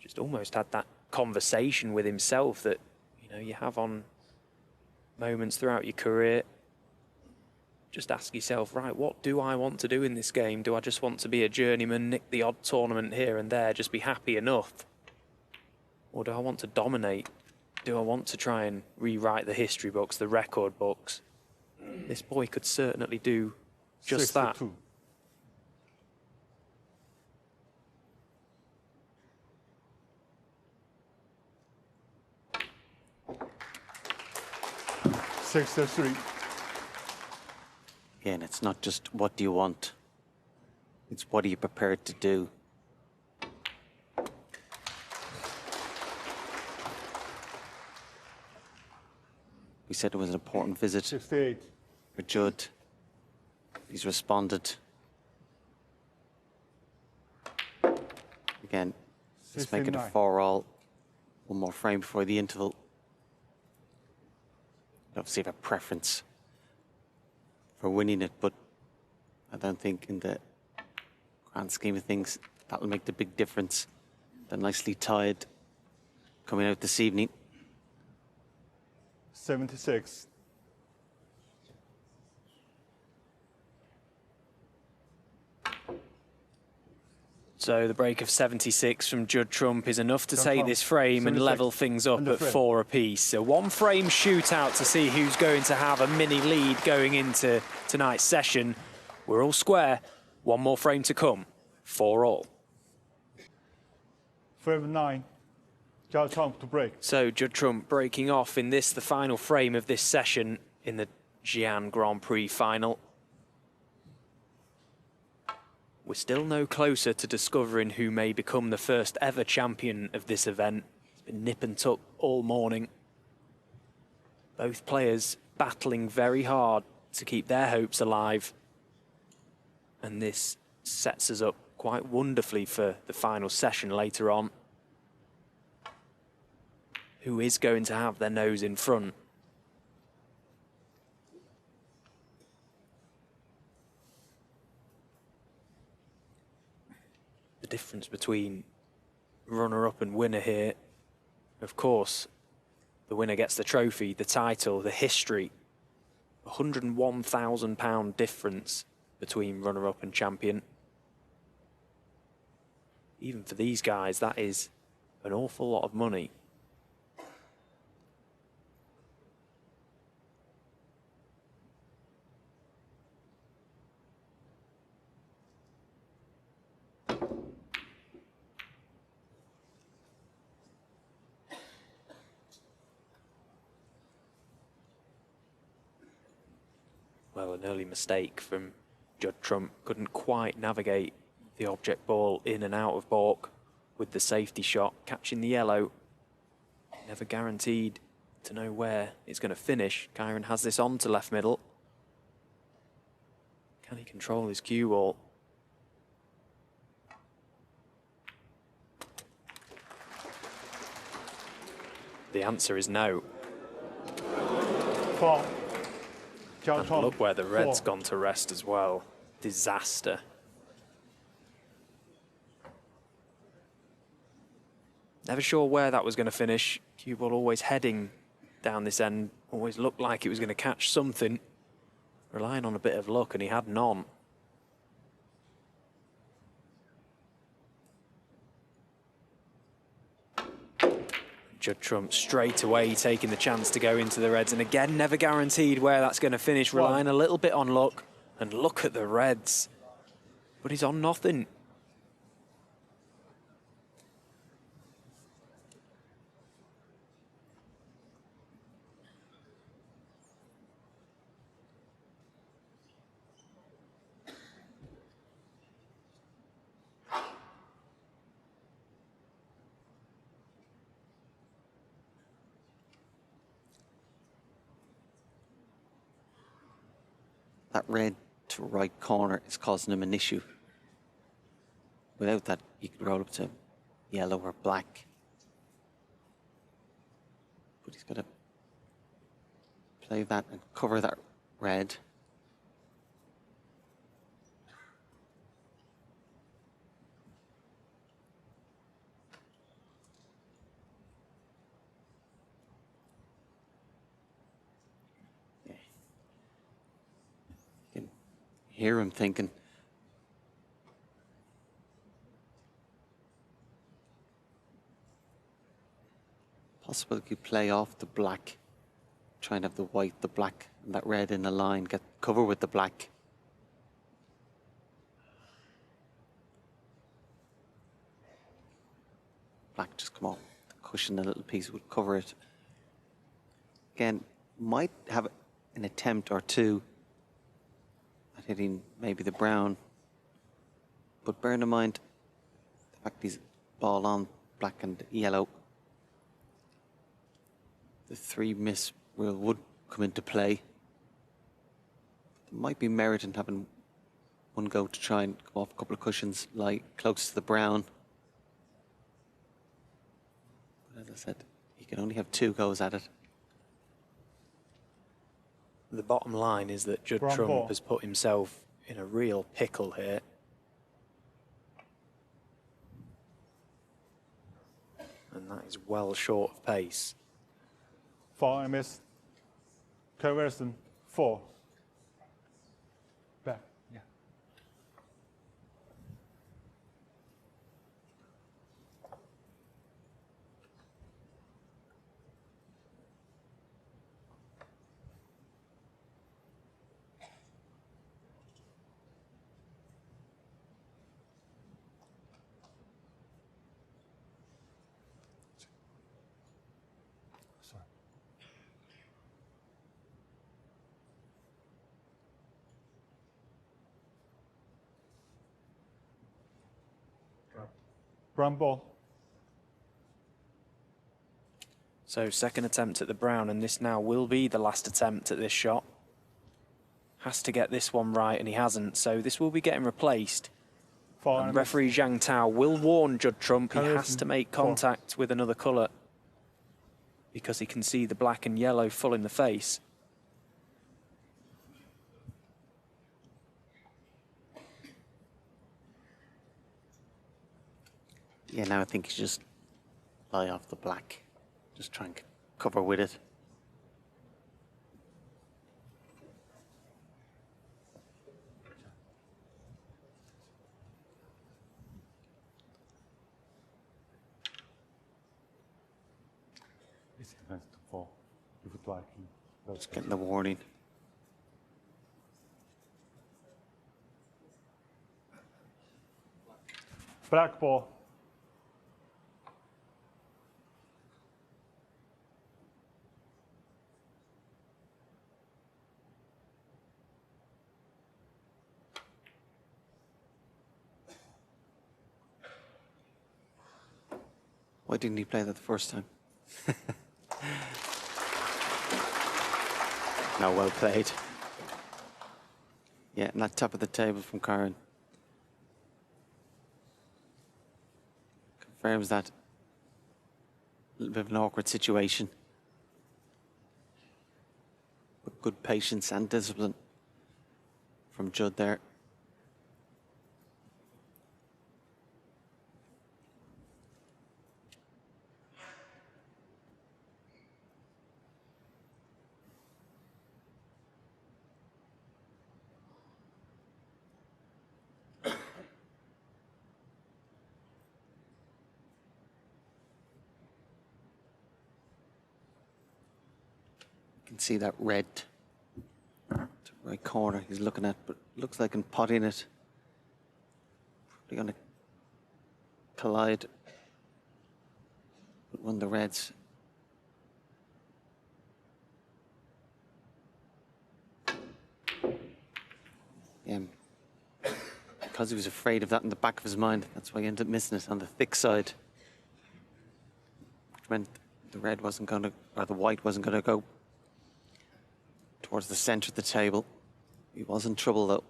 Just almost had that conversation with himself that, you know, you have on moments throughout your career. Just ask yourself, right, what do I want to do in this game? Do I just want to be a journeyman, nick the odd tournament here and there, just be happy enough? Or do I want to dominate? Do I want to try and rewrite the history books, the record books? This boy could certainly do just 62. that. $63. Again, it's not just what do you want. It's what are you prepared to do. We said it was an important visit 68. for Judd. He's responded. Again, let's make it a 69. 4-all. One more frame before the interval. Obviously have a preference for winning it, but I don't think in the grand scheme of things that'll make the big difference. They're nicely tied coming out this evening. 76. So the break of 76 from Judd Trump is enough to take Trump, this frame and 76. level things up Under at frame. 4 apiece. So one frame shootout to see who's going to have a mini lead going into tonight's session. We're all square. One more frame to come. 4-all. Frame 9. Judd Trump to break. So Judd Trump breaking off in this, the final frame of this session in the Xi'an Grand Prix final. We're still no closer to discovering who may become the first ever champion of this event. It's been nip and tuck all morning. Both players battling very hard to keep their hopes alive. And this sets us up quite wonderfully for the final session later on. Who is going to have their nose in front? The difference between runner-up and winner here, of course, the winner gets the trophy, the title, the history. £101,000 difference between runner-up and champion. Even for these guys, that is an awful lot of money. Well, an early mistake from Judd Trump. Couldn't quite navigate the object ball in and out of baulk with the safety shot. Catching the yellow. Never guaranteed to know where it's going to finish. Kyren has this on to left middle. Can he control his cue ball? The answer is no. 4. Zhang And Tao, look where the red's 4. gone to rest as well. Disaster. Never sure where that was going to finish. Cue ball always heading down this end. Always looked like it was going to catch something. Relying on a bit of luck, and he had none. Judd Trump straight away taking the chance to go into the reds, and again never guaranteed where that's going to finish, relying a little bit on luck. And look at the reds, but he's on nothing. That red to right corner is causing him an issue. Without that, he could roll up to yellow or black. But he's got to play that and cover that red. Hear him thinking, possible he could play off the black, try and have the white, the black, and that red in the line, get cover with the black. Black just come off the cushion, a little piece would cover it. Again, might have an attempt or two at hitting maybe the brown, but bearing in mind the fact he's ball on black and yellow, the 3 miss rule would come into play. There might be merit in having one go to try and come off a couple of cushions, like close to the brown. But as I said, he can only have 2 goes at it. The bottom line is that Judd Wrong Trump ball. has put himself in a real pickle here. And that is well short of pace. 4 MS. Kyren, 4. Back. Yeah. Sorry. Brown ball. So second attempt at the brown, and this now will be the last attempt at this shot. Has to get this one right, and he hasn't, so this will be getting replaced. Four And and referee Zhang Tao will warn Judd Trump he Colours has to and make four. contact with another colour because he can see the black and yellow full in the face. Yeah, now I think he's just lie off the black. Just try and cover with it. It's against the 4. You would like him. Just getting the warning. Black ball. Why didn't he play that the first time? No, well played. Yeah, and that top of the table from Kyren. Confirms that a little bit of an awkward situation. But good patience and discipline from Judd there. You can see that red to right corner he's looking at, but looks like in potting it. Probably going to collide with one of the reds. Yeah, because he was afraid of that in the back of his mind, that's why he ended up missing it on the thick side. Which meant the red wasn't going to, or the white wasn't going to go towards the center of the table. He was in trouble though.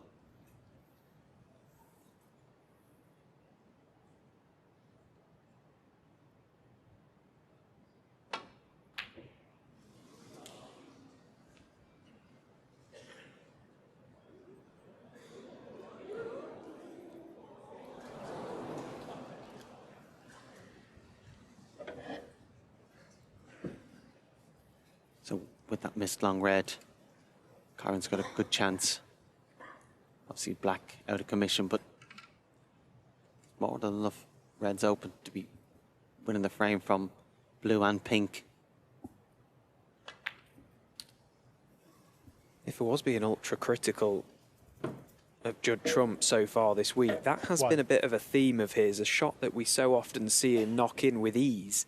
So with that missed long red, Kyren's got a good chance. Obviously black out of commission, but more than enough reds open to be winning the frame from blue and pink. If it was being ultra critical of Judd Trump so far this week, that has been a bit of a theme of his, a shot that we so often see him knock in with ease.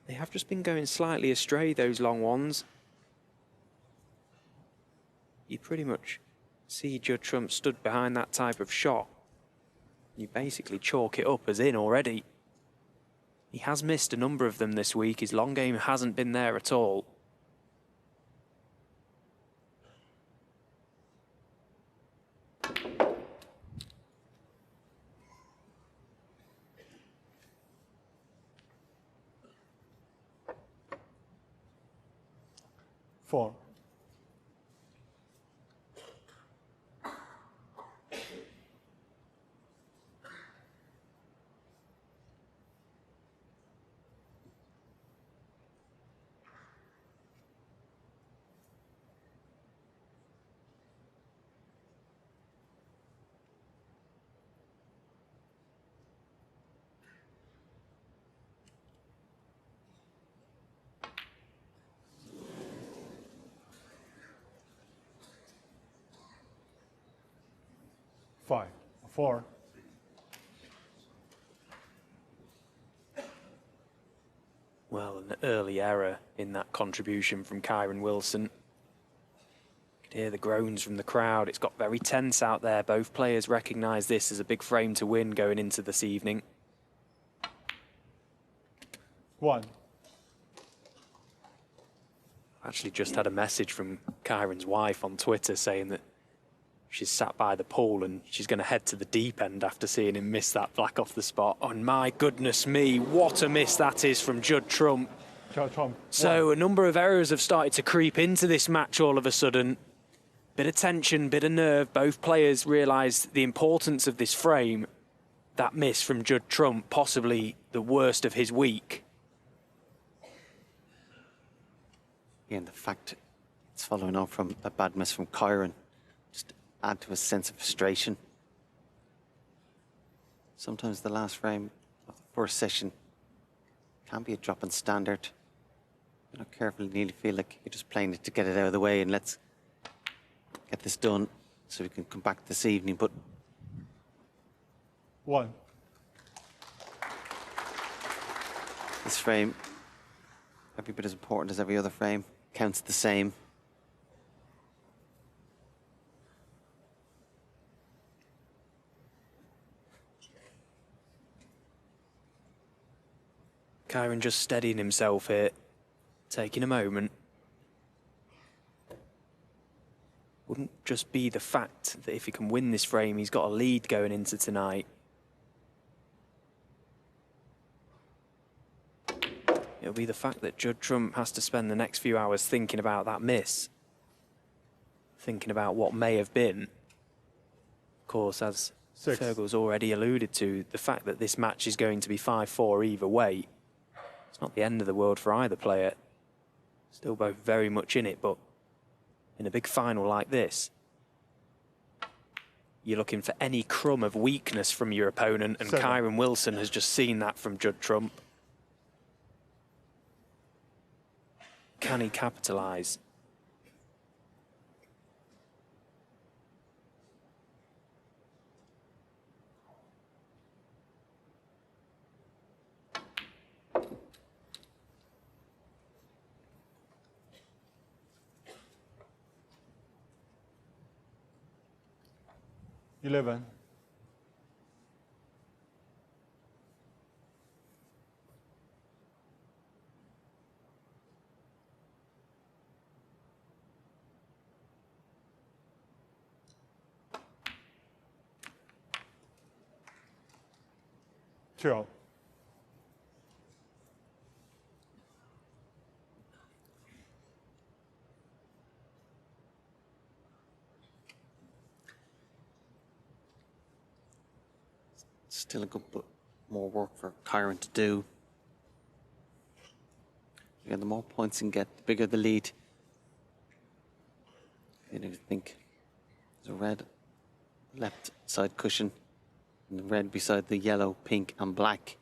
They have just been going slightly astray, those long ones. You pretty much see Judd Trump stood behind that type of shot. You basically chalk it up as in already. He has missed a number of them this week. His long game hasn't been there at all. Four. Five. Four. Well, an early error in that contribution from Kyren Wilson. You could hear the groans from the crowd. It's got very tense out there. Both players recognise this as a big frame to win going into this evening. One. Actually just had a message from Kyren's wife on Twitter saying that she's sat by the pool and she's going to head to the deep end after seeing him miss that black off the spot. And my goodness me, what a miss that is from Judd Trump. So a number of errors have started to creep into this match all of a sudden. Bit of tension, bit of nerve. Both players realised the importance of this frame. That miss from Judd Trump, possibly the worst of his week. Yeah, and the fact it's following on from a bad miss from Kyren just add to a sense of frustration. Sometimes the last frame of the first session can be a drop in standard. You're not careful, you nearly feel like you're just playing it to get it out of the way and let's get this done so we can come back this evening. But 1. this frame, every bit as important as every other frame, counts the same. Kyren just steadying himself here, taking a moment. Wouldn't just be the fact that if he can win this frame, he's got a lead going into tonight. It'll be the fact that Judd Trump has to spend the next few hours thinking about that miss. Thinking about what may have been. Of course, as Fergal's already alluded to, the fact that this match is going to be 5-4 either way, it's not the end of the world for either player. Still both very much in it, but in a big final like this, you're looking for any crumb of weakness from your opponent, and Kyren Wilson has just seen that from Judd Trump. Can he capitalise? Eleven. Chill. Still a good bit more work for Kyren to do. Again, the more points you can get, the bigger the lead. You know, think there's a red left side cushion and the red beside the yellow, pink and black.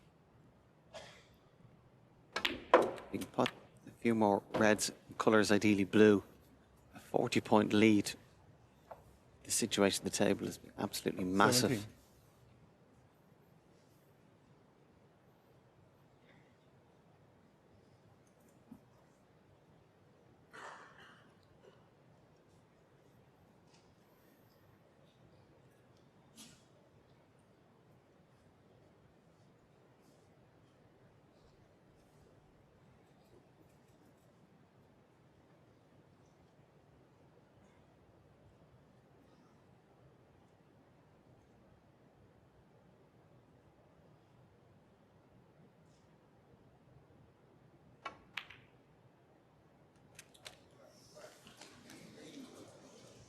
You can put a few more reds, colours ideally blue. A 40-point lead. The situation at the table has been absolutely massive.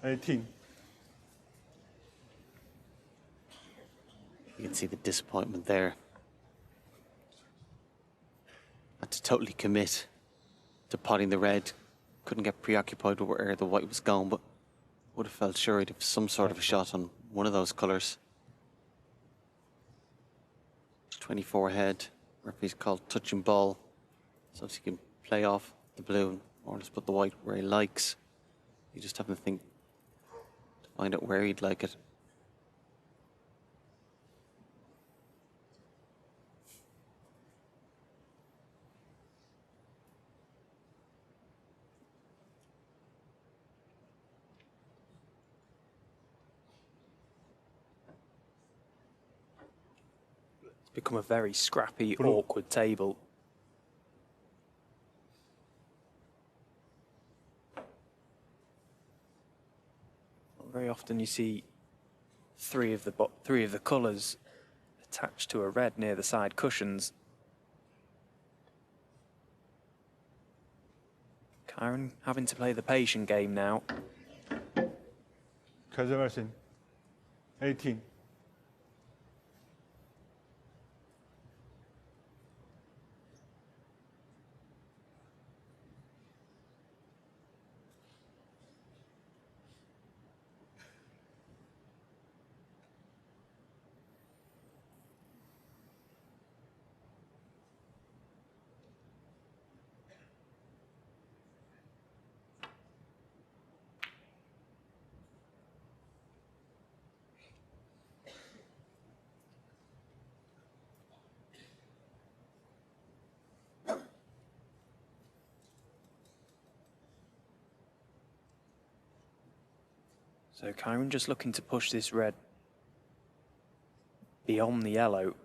17. You can see the disappointment there. Had to totally commit to potting the red. Couldn't get preoccupied with where the white was going, but would have felt sure he'd have some sort of a shot on one of those colours. 24 head, referee's called touching ball. So if he can play off the blue and more or less put the white where he likes. You just have to think to find out where he'd like it. Become a very scrappy, awkward table. Not very often you see three of the colours attached to a red near the side cushions. Kyren having to play the patient game now. Conservation. 18. So Kyren just looking to push this red beyond the yellow.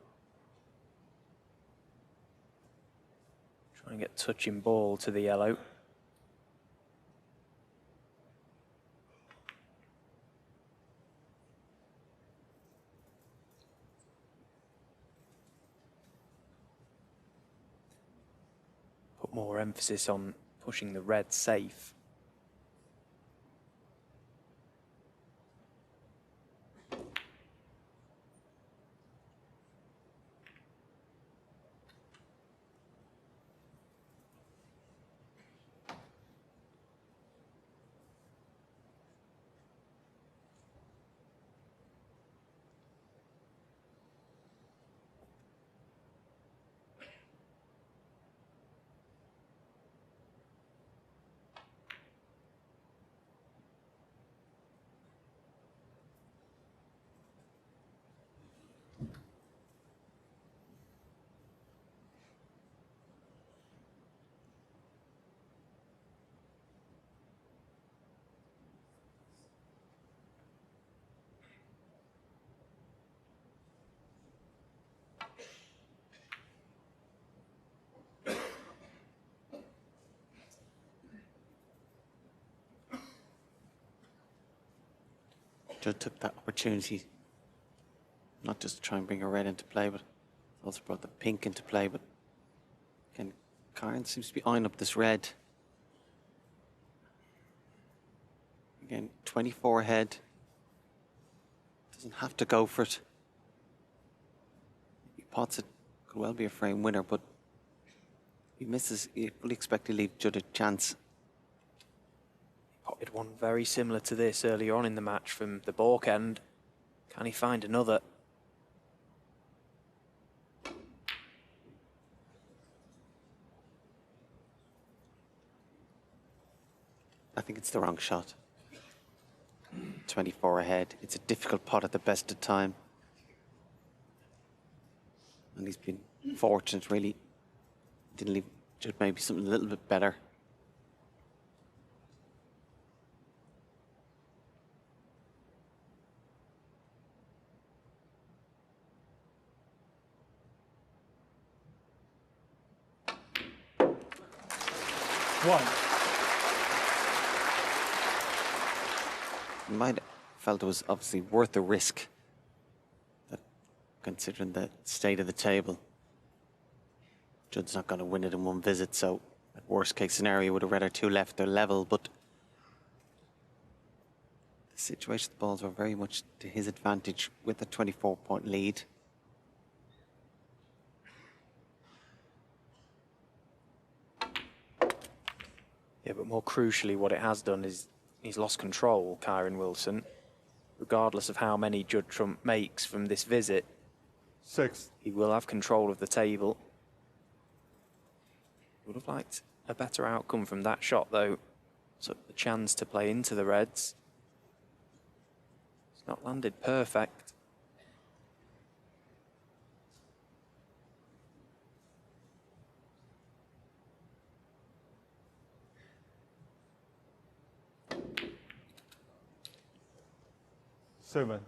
Trying to get touching ball to the yellow. Put more emphasis on pushing the red safe. Judd took that opportunity not just to try and bring a red into play, but also brought the pink into play. But again, Kyren seems to be eyeing up this red. Again, 24 ahead. Doesn't have to go for it. He pots it, could well be a frame winner, but he misses. You fully expect to leave Judd a chance. Potted one very similar to this earlier on in the match from the balk end. Can he find another? I think it's the wrong shot. 24 ahead. It's a difficult pot at the best of time. And he's been fortunate, really. Didn't leave Judd maybe something a little bit better. One. You might have felt it was obviously worth the risk, that considering the state of the table. Judd's not going to win it in one visit, so at worst case scenario would have rather two left their level, but the situation, the balls were very much to his advantage with a 24-point lead. Yeah, but more crucially, what it has done is he's lost control, Kyren Wilson. Regardless of how many Judd Trump makes from this visit, 6. he will have control of the table. Would have liked a better outcome from that shot, though. Took the chance to play into the reds. It's not landed perfect. Seven.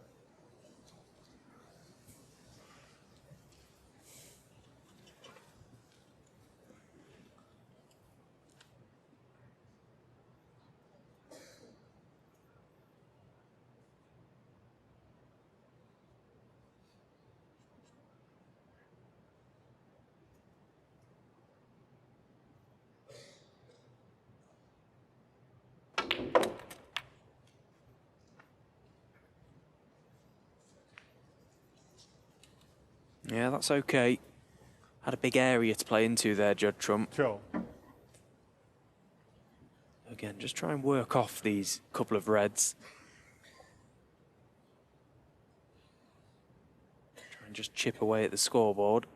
Yeah, that's okay. Had a big area to play into there, Judd Trump. 2. Again, just try and work off these couple of reds. Try and just chip away at the scoreboard.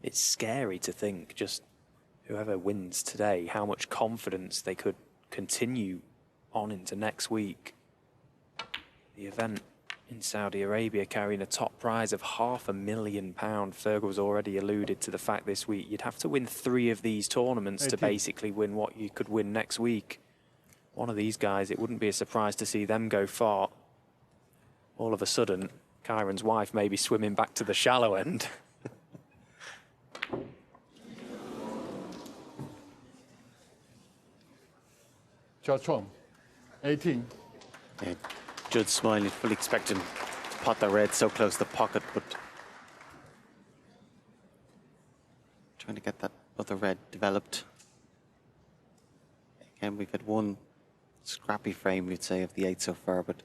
It's scary to think just whoever wins today, how much confidence they could continue on into next week. The event in Saudi Arabia carrying a top prize of £500,000. Fergal's already alluded to the fact this week you'd have to win 3 of these tournaments 18. to basically win what you could win next week. One of these guys, it wouldn't be a surprise to see them go far. All of a sudden, Kyren's wife may be swimming back to the shallow end. Judd Trump, 18. Yeah, Judd smiling, fully expecting to pot that red so close to the pocket, but trying to get that other red developed. Again, we've had one scrappy frame, we'd say, of the 8 so far, but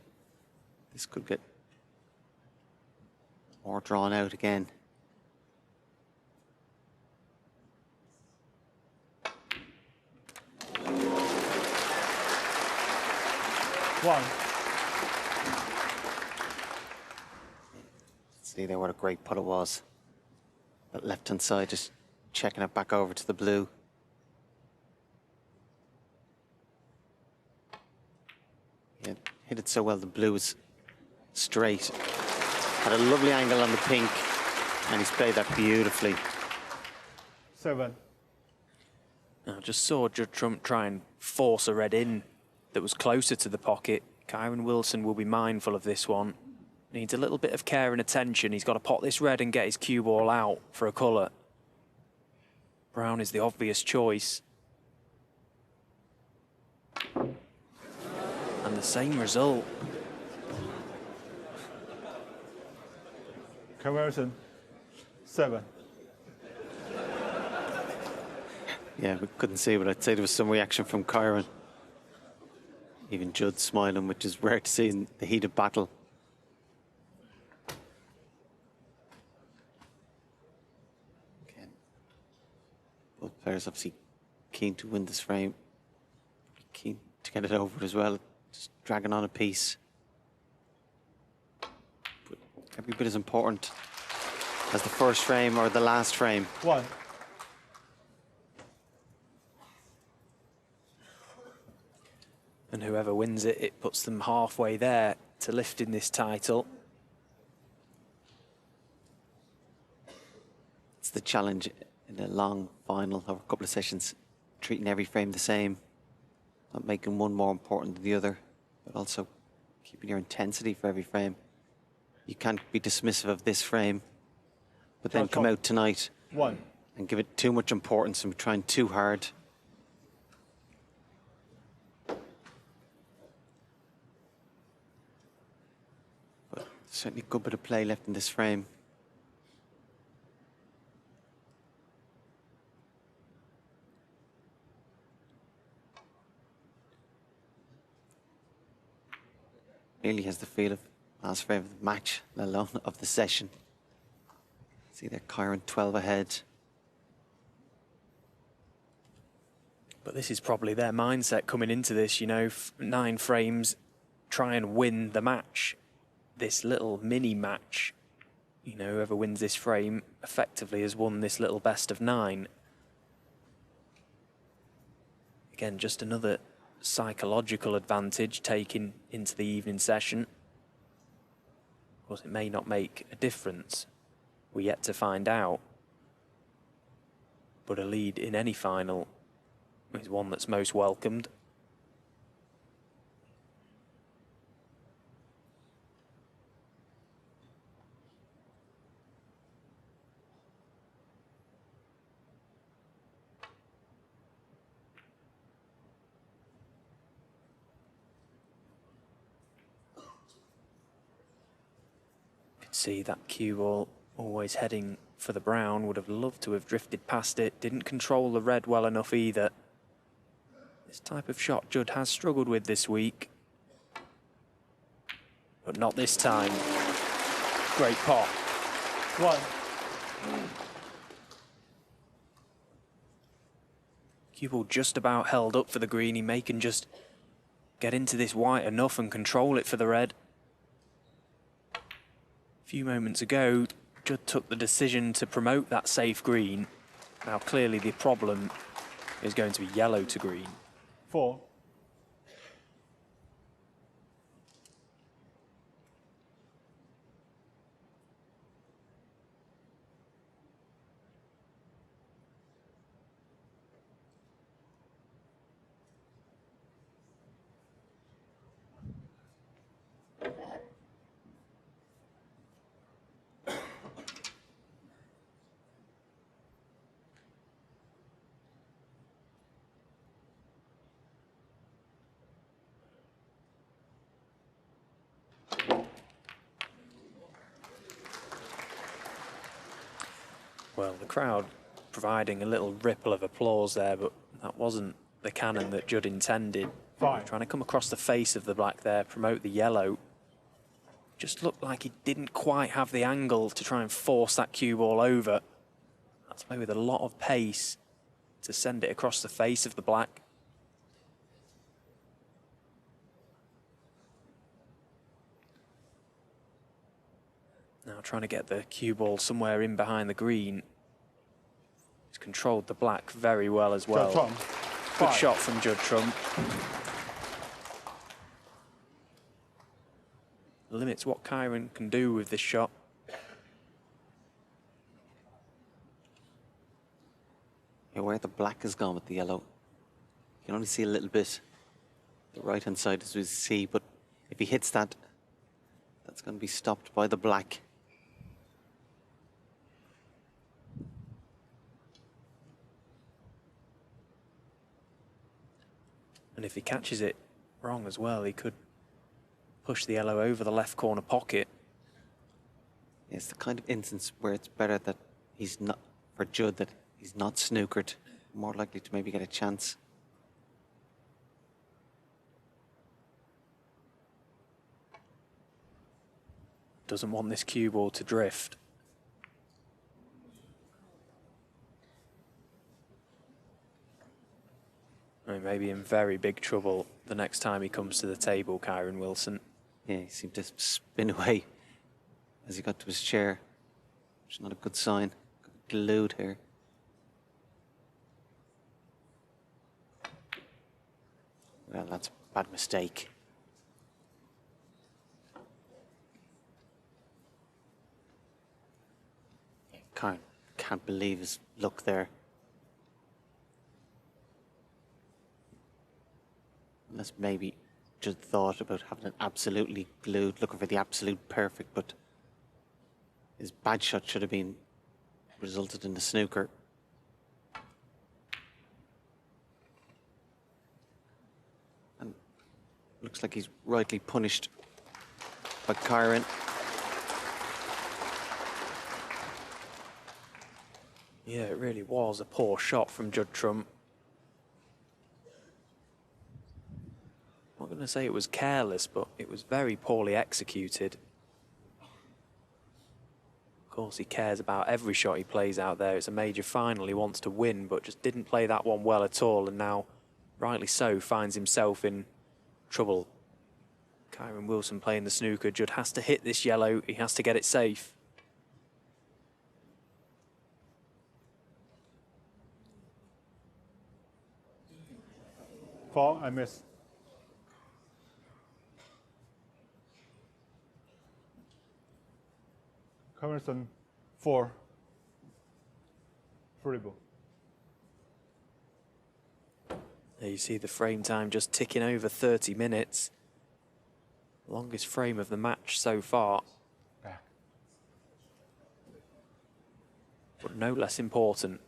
this could get more drawn out again. See there what a great putt it was. That left-hand side, just checking it back over to the blue. Yeah, hit it so well, the blue was straight. Had a lovely angle on the pink, and he's played that beautifully. 7. I just saw Judd Trump try and force a red in that was closer to the pocket. Kyren Wilson will be mindful of this one. Needs a little bit of care and attention. He's got to pot this red and get his cue ball out for a colour. Brown is the obvious choice. And the same result. Conversion, 7. Yeah, we couldn't see, but I'd say there was some reaction from Kyren. Even Judd smiling, which is rare to see in the heat of battle. Again, both players obviously keen to win this frame. Keen to get it over as well. Just dragging on a piece. But every bit as important as the first frame or the last frame. 1. And whoever wins it, it puts them halfway there to lifting this title. It's the challenge in a long final over a couple of sessions, treating every frame the same, not making one more important than the other, but also keeping your intensity for every frame. You can't be dismissive of this frame, but then come out tonight 1. and give it too much importance and trying too hard. But certainly a good bit of play left in this frame. Really has the feel of last frame of the match, let alone of the session. See there, Kyren 12 ahead. But this is probably their mindset coming into this, you know, 9 frames, try and win the match. This little mini match, you know, whoever wins this frame effectively has won this little best of 9. Again, just another psychological advantage taken into the evening session. Of course, it may not make a difference. We're yet to find out. But a lead in any final is one that's most welcomed. See that cue ball always heading for the brown. Would have loved to have drifted past it. Didn't control the red well enough either. This type of shot Judd has struggled with this week. But not this time. Great pot. 1. Cue ball just about held up for the green. He may can just get into this white enough and control it for the red. A few moments ago, Judd took the decision to promote that safe green. Now clearly the problem is going to be yellow to green. 4. Well, the crowd providing a little ripple of applause there, but that wasn't the cannon that Judd intended. 5. Trying to come across the face of the black there, promote the yellow. Just looked like he didn't quite have the angle to try and force that cue ball over. That's play with a lot of pace to send it across the face of the black. Now trying to get the cue ball somewhere in behind the green. He's controlled the black very well as well. Judd Trump. Good 5. shot from Judd Trump. Limits what Kyren can do with this shot. Yeah, where the black has gone with the yellow, you can only see a little bit. The right-hand side as we see, but if he hits that, that's going to be stopped by the black. And if he catches it wrong as well, he could push the yellow over the left corner pocket. It's the kind of instance where it's better that he's not, for Judd, that he's not snookered, more likely to maybe get a chance. Doesn't want this cue ball to drift. I may be in very big trouble the next time he comes to the table, Kyren Wilson. Yeah, he seemed to spin away as he got to his chair, which is not a good sign. Got glued here. Well, that's a bad mistake. Can't believe his luck there. Unless maybe just thought about having it absolutely glued, looking for the absolute perfect, but his bad shot should have been resulted in the snooker. And looks like he's rightly punished by Kyren. Yeah, it really was a poor shot from Judd Trump. I'm not going to say it was careless, but it was very poorly executed. Of course, he cares about every shot he plays out there. It's a major final, he wants to win, but just didn't play that one well at all, and now, rightly so, finds himself in trouble. Kyren Wilson playing the snooker. Judd has to hit this yellow. He has to get it safe. 4. I miss. Carson 4. Free ball. There you see the frame time just ticking over 30 minutes. Longest frame of the match so far, Back. but no less important.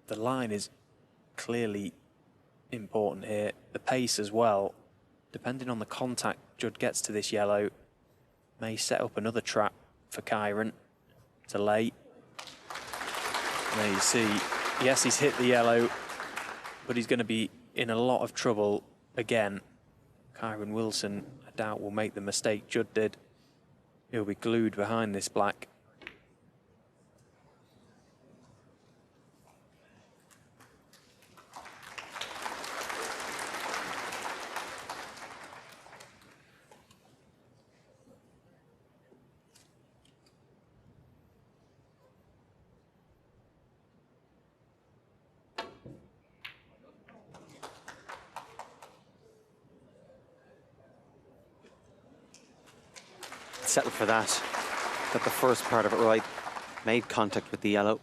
The line is clearly important here. The pace as well, depending on the contact Judd gets to this yellow, may set up another trap for Kyren to lay. There you see, yes, he's hit the yellow, but he's going to be in a lot of trouble again. Kyren Wilson, I doubt, will make the mistake Judd did. He'll be glued behind this black. Settled for that. Got the first part of it right. Made contact with the yellow.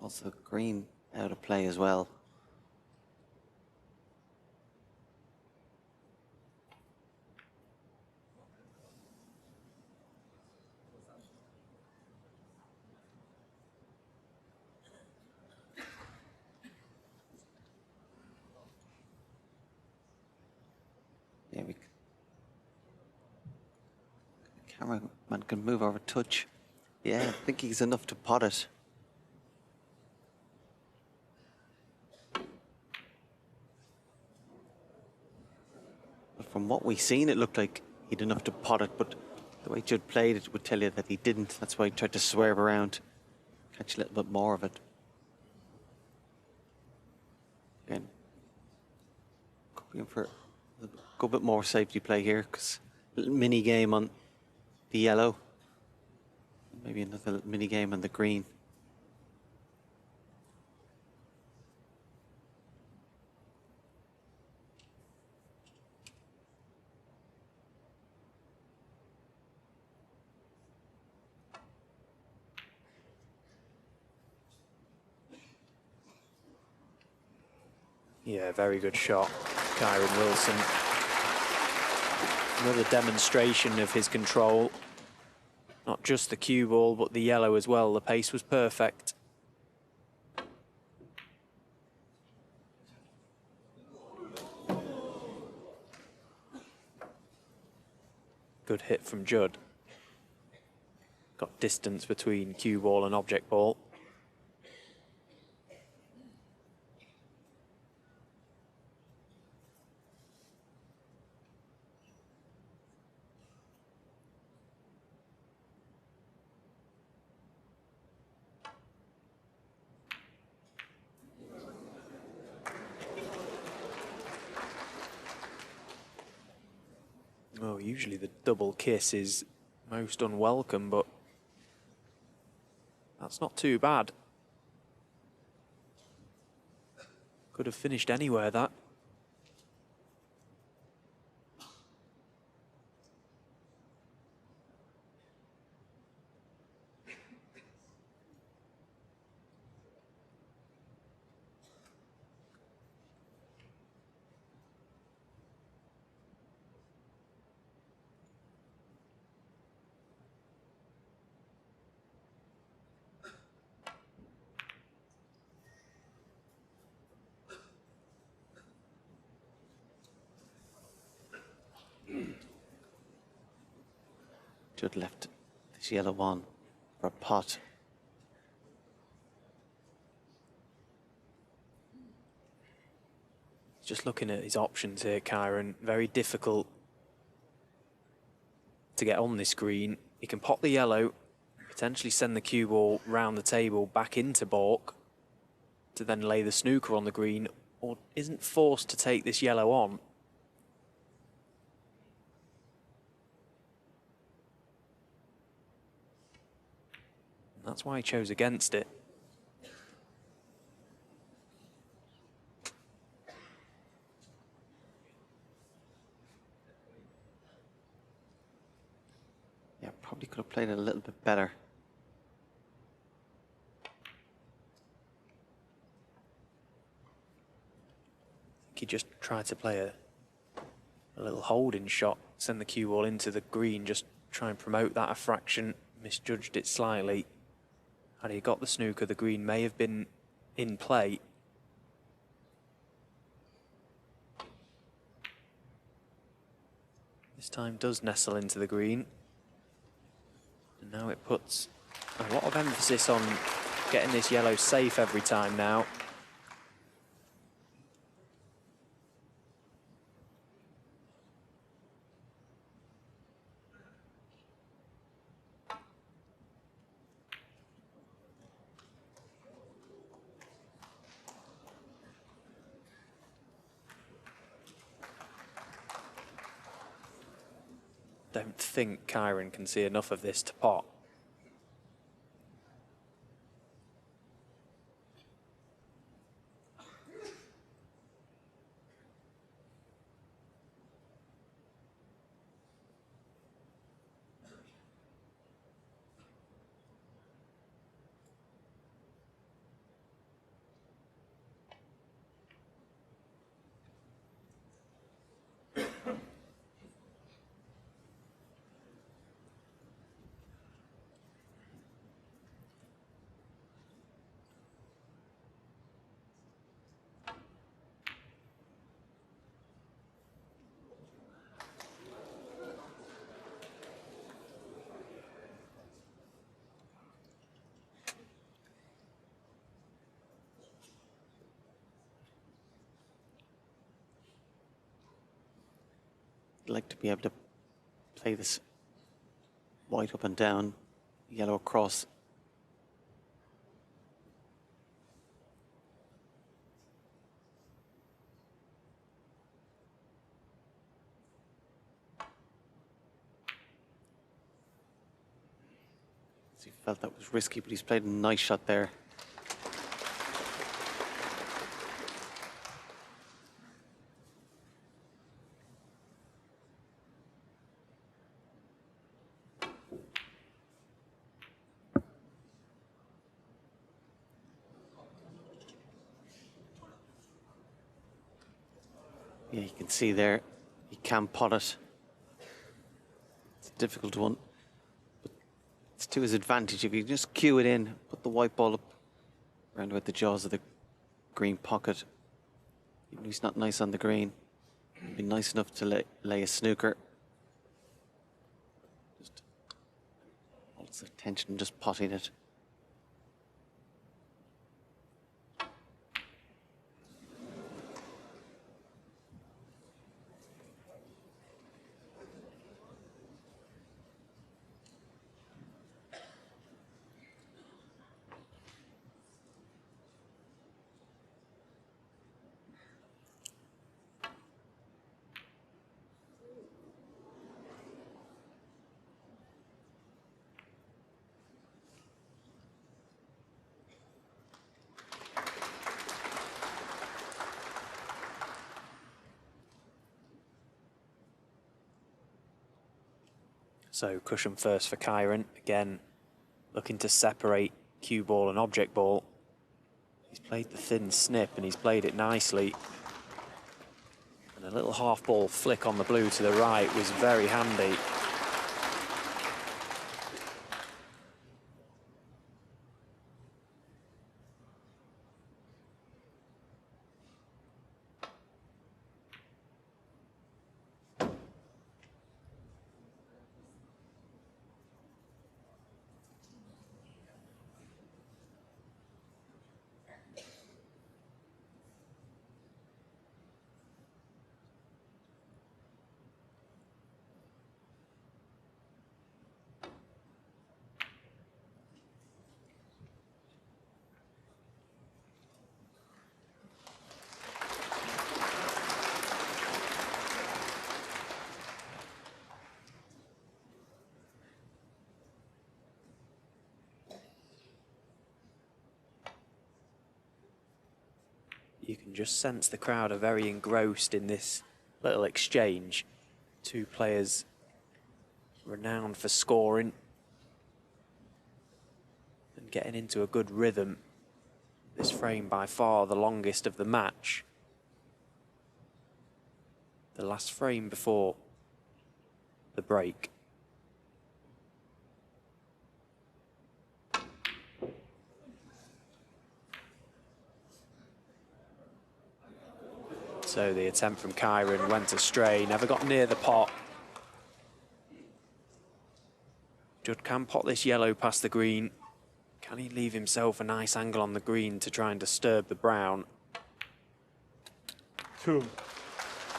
Also green out of play as well. Yeah, cameraman can move over touch. Yeah, I think he's enough to pot it. But from what we've seen, it looked like he'd enough to pot it, but the way Judd played it would tell you that he didn't. That's why he tried to swerve around, catch a little bit more of it. Again, could be in for a good bit more safety play here, because a little mini game on the yellow, maybe another little mini game on the green. Yeah, very good shot, Kyren Wilson. Another demonstration of his control. Not just the cue ball, but the yellow as well. The pace was perfect. Good hit from Judd. Got distance between cue ball and object ball. Oh, usually the double kiss is most unwelcome, but that's not too bad. Could have finished anywhere, that. Judd left this yellow one for a pot. Just looking at his options here, Kyren, very difficult to get on this green. He can pot the yellow, potentially send the cue ball round the table back into baulk to then lay the snooker on the green, or isn't forced to take this yellow on. That's why he chose against it. Yeah, probably could have played it a little bit better. He just tried to play a little holding shot, send the cue ball into the green, just try and promote that a fraction, misjudged it slightly. Had he got the snooker, the green may have been in play. This time does nestle into the green. And now it puts a lot of emphasis on getting this yellow safe every time now. Don't think Kyren can see enough of this to pot. Like to be able to play this white up and down, yellow across. So he felt that was risky, but he's played a nice shot there. Yeah, you can see there, he can pot it. It's a difficult one, but it's to his advantage. If you just cue it in, put the white ball up around about the jaws of the green pocket. Even if he's not nice on the green, he'd be nice enough to lay a snooker. Just lots of tension, just potting it. So cushion first for Kyren. Again, looking to separate cue ball and object ball. He's played the thin snip and he's played it nicely. And a little half ball flick on the blue to the right was very handy. You can just sense the crowd are very engrossed in this little exchange. Two players renowned for scoring and getting into a good rhythm. This frame by far the longest of the match. The last frame before the break. So the attempt from Kyren went astray, never got near the pot. Judd can pot this yellow past the green. Can he leave himself a nice angle on the green to try and disturb the brown? 2.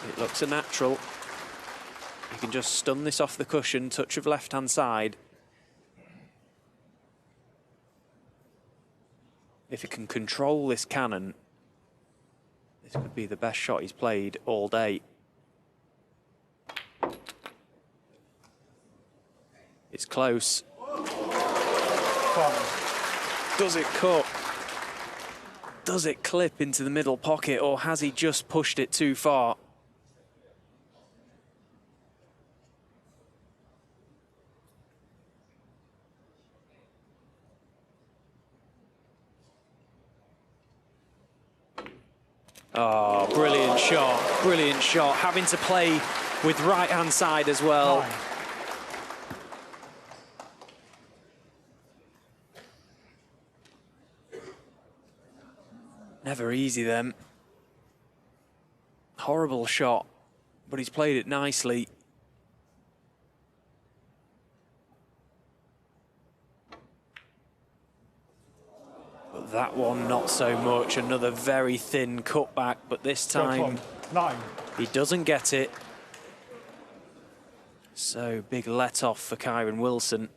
It looks a natural. You can just stun this off the cushion, touch of left-hand side. If he can control this cannon, this could be the best shot he's played all day. It's close. 5. Does it cut? Does it clip into the middle pocket, or has he just pushed it too far? Oh, brilliant shot, brilliant shot. Having to play with right-hand side as well. 9. Never easy then. Horrible shot, but he's played it nicely. But that one, not so much. Another very thin cutback, but this time 9. he doesn't get it. So big let off for Kyren Wilson.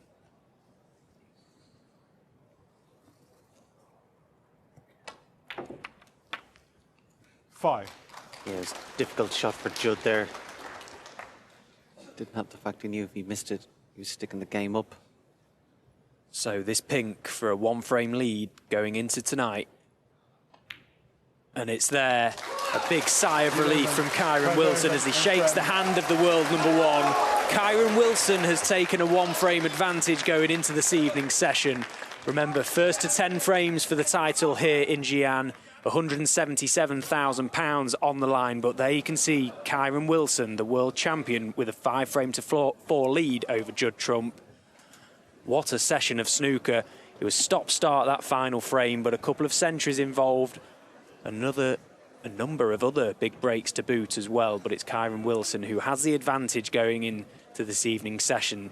Yeah, it was a difficult shot for Judd there. Didn't help the fact he knew if he missed it, he was sticking the game up. So this pink for a one-frame lead going into tonight. And it's there. A big sigh of relief from Kyren Wilson as he shakes the hand of the world number one. Kyren Wilson has taken a one-frame advantage going into this evening's session. Remember, first to 10 frames for the title here in Xi'an. £177,000 on the line, but there you can see Kyren Wilson, the world champion, with a 5-frame-to-4 lead over Judd Trump. What a session of snooker. It was stop-start that final frame, but a couple of centuries involved. A number of other big breaks to boot as well, but it's Kyren Wilson who has the advantage going into this evening's session,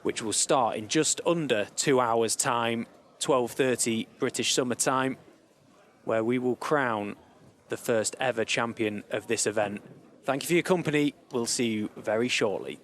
which will start in just under 2 hours' time, 12:30 British summer time, where we will crown the first ever champion of this event. Thank you for your company. We'll see you very shortly.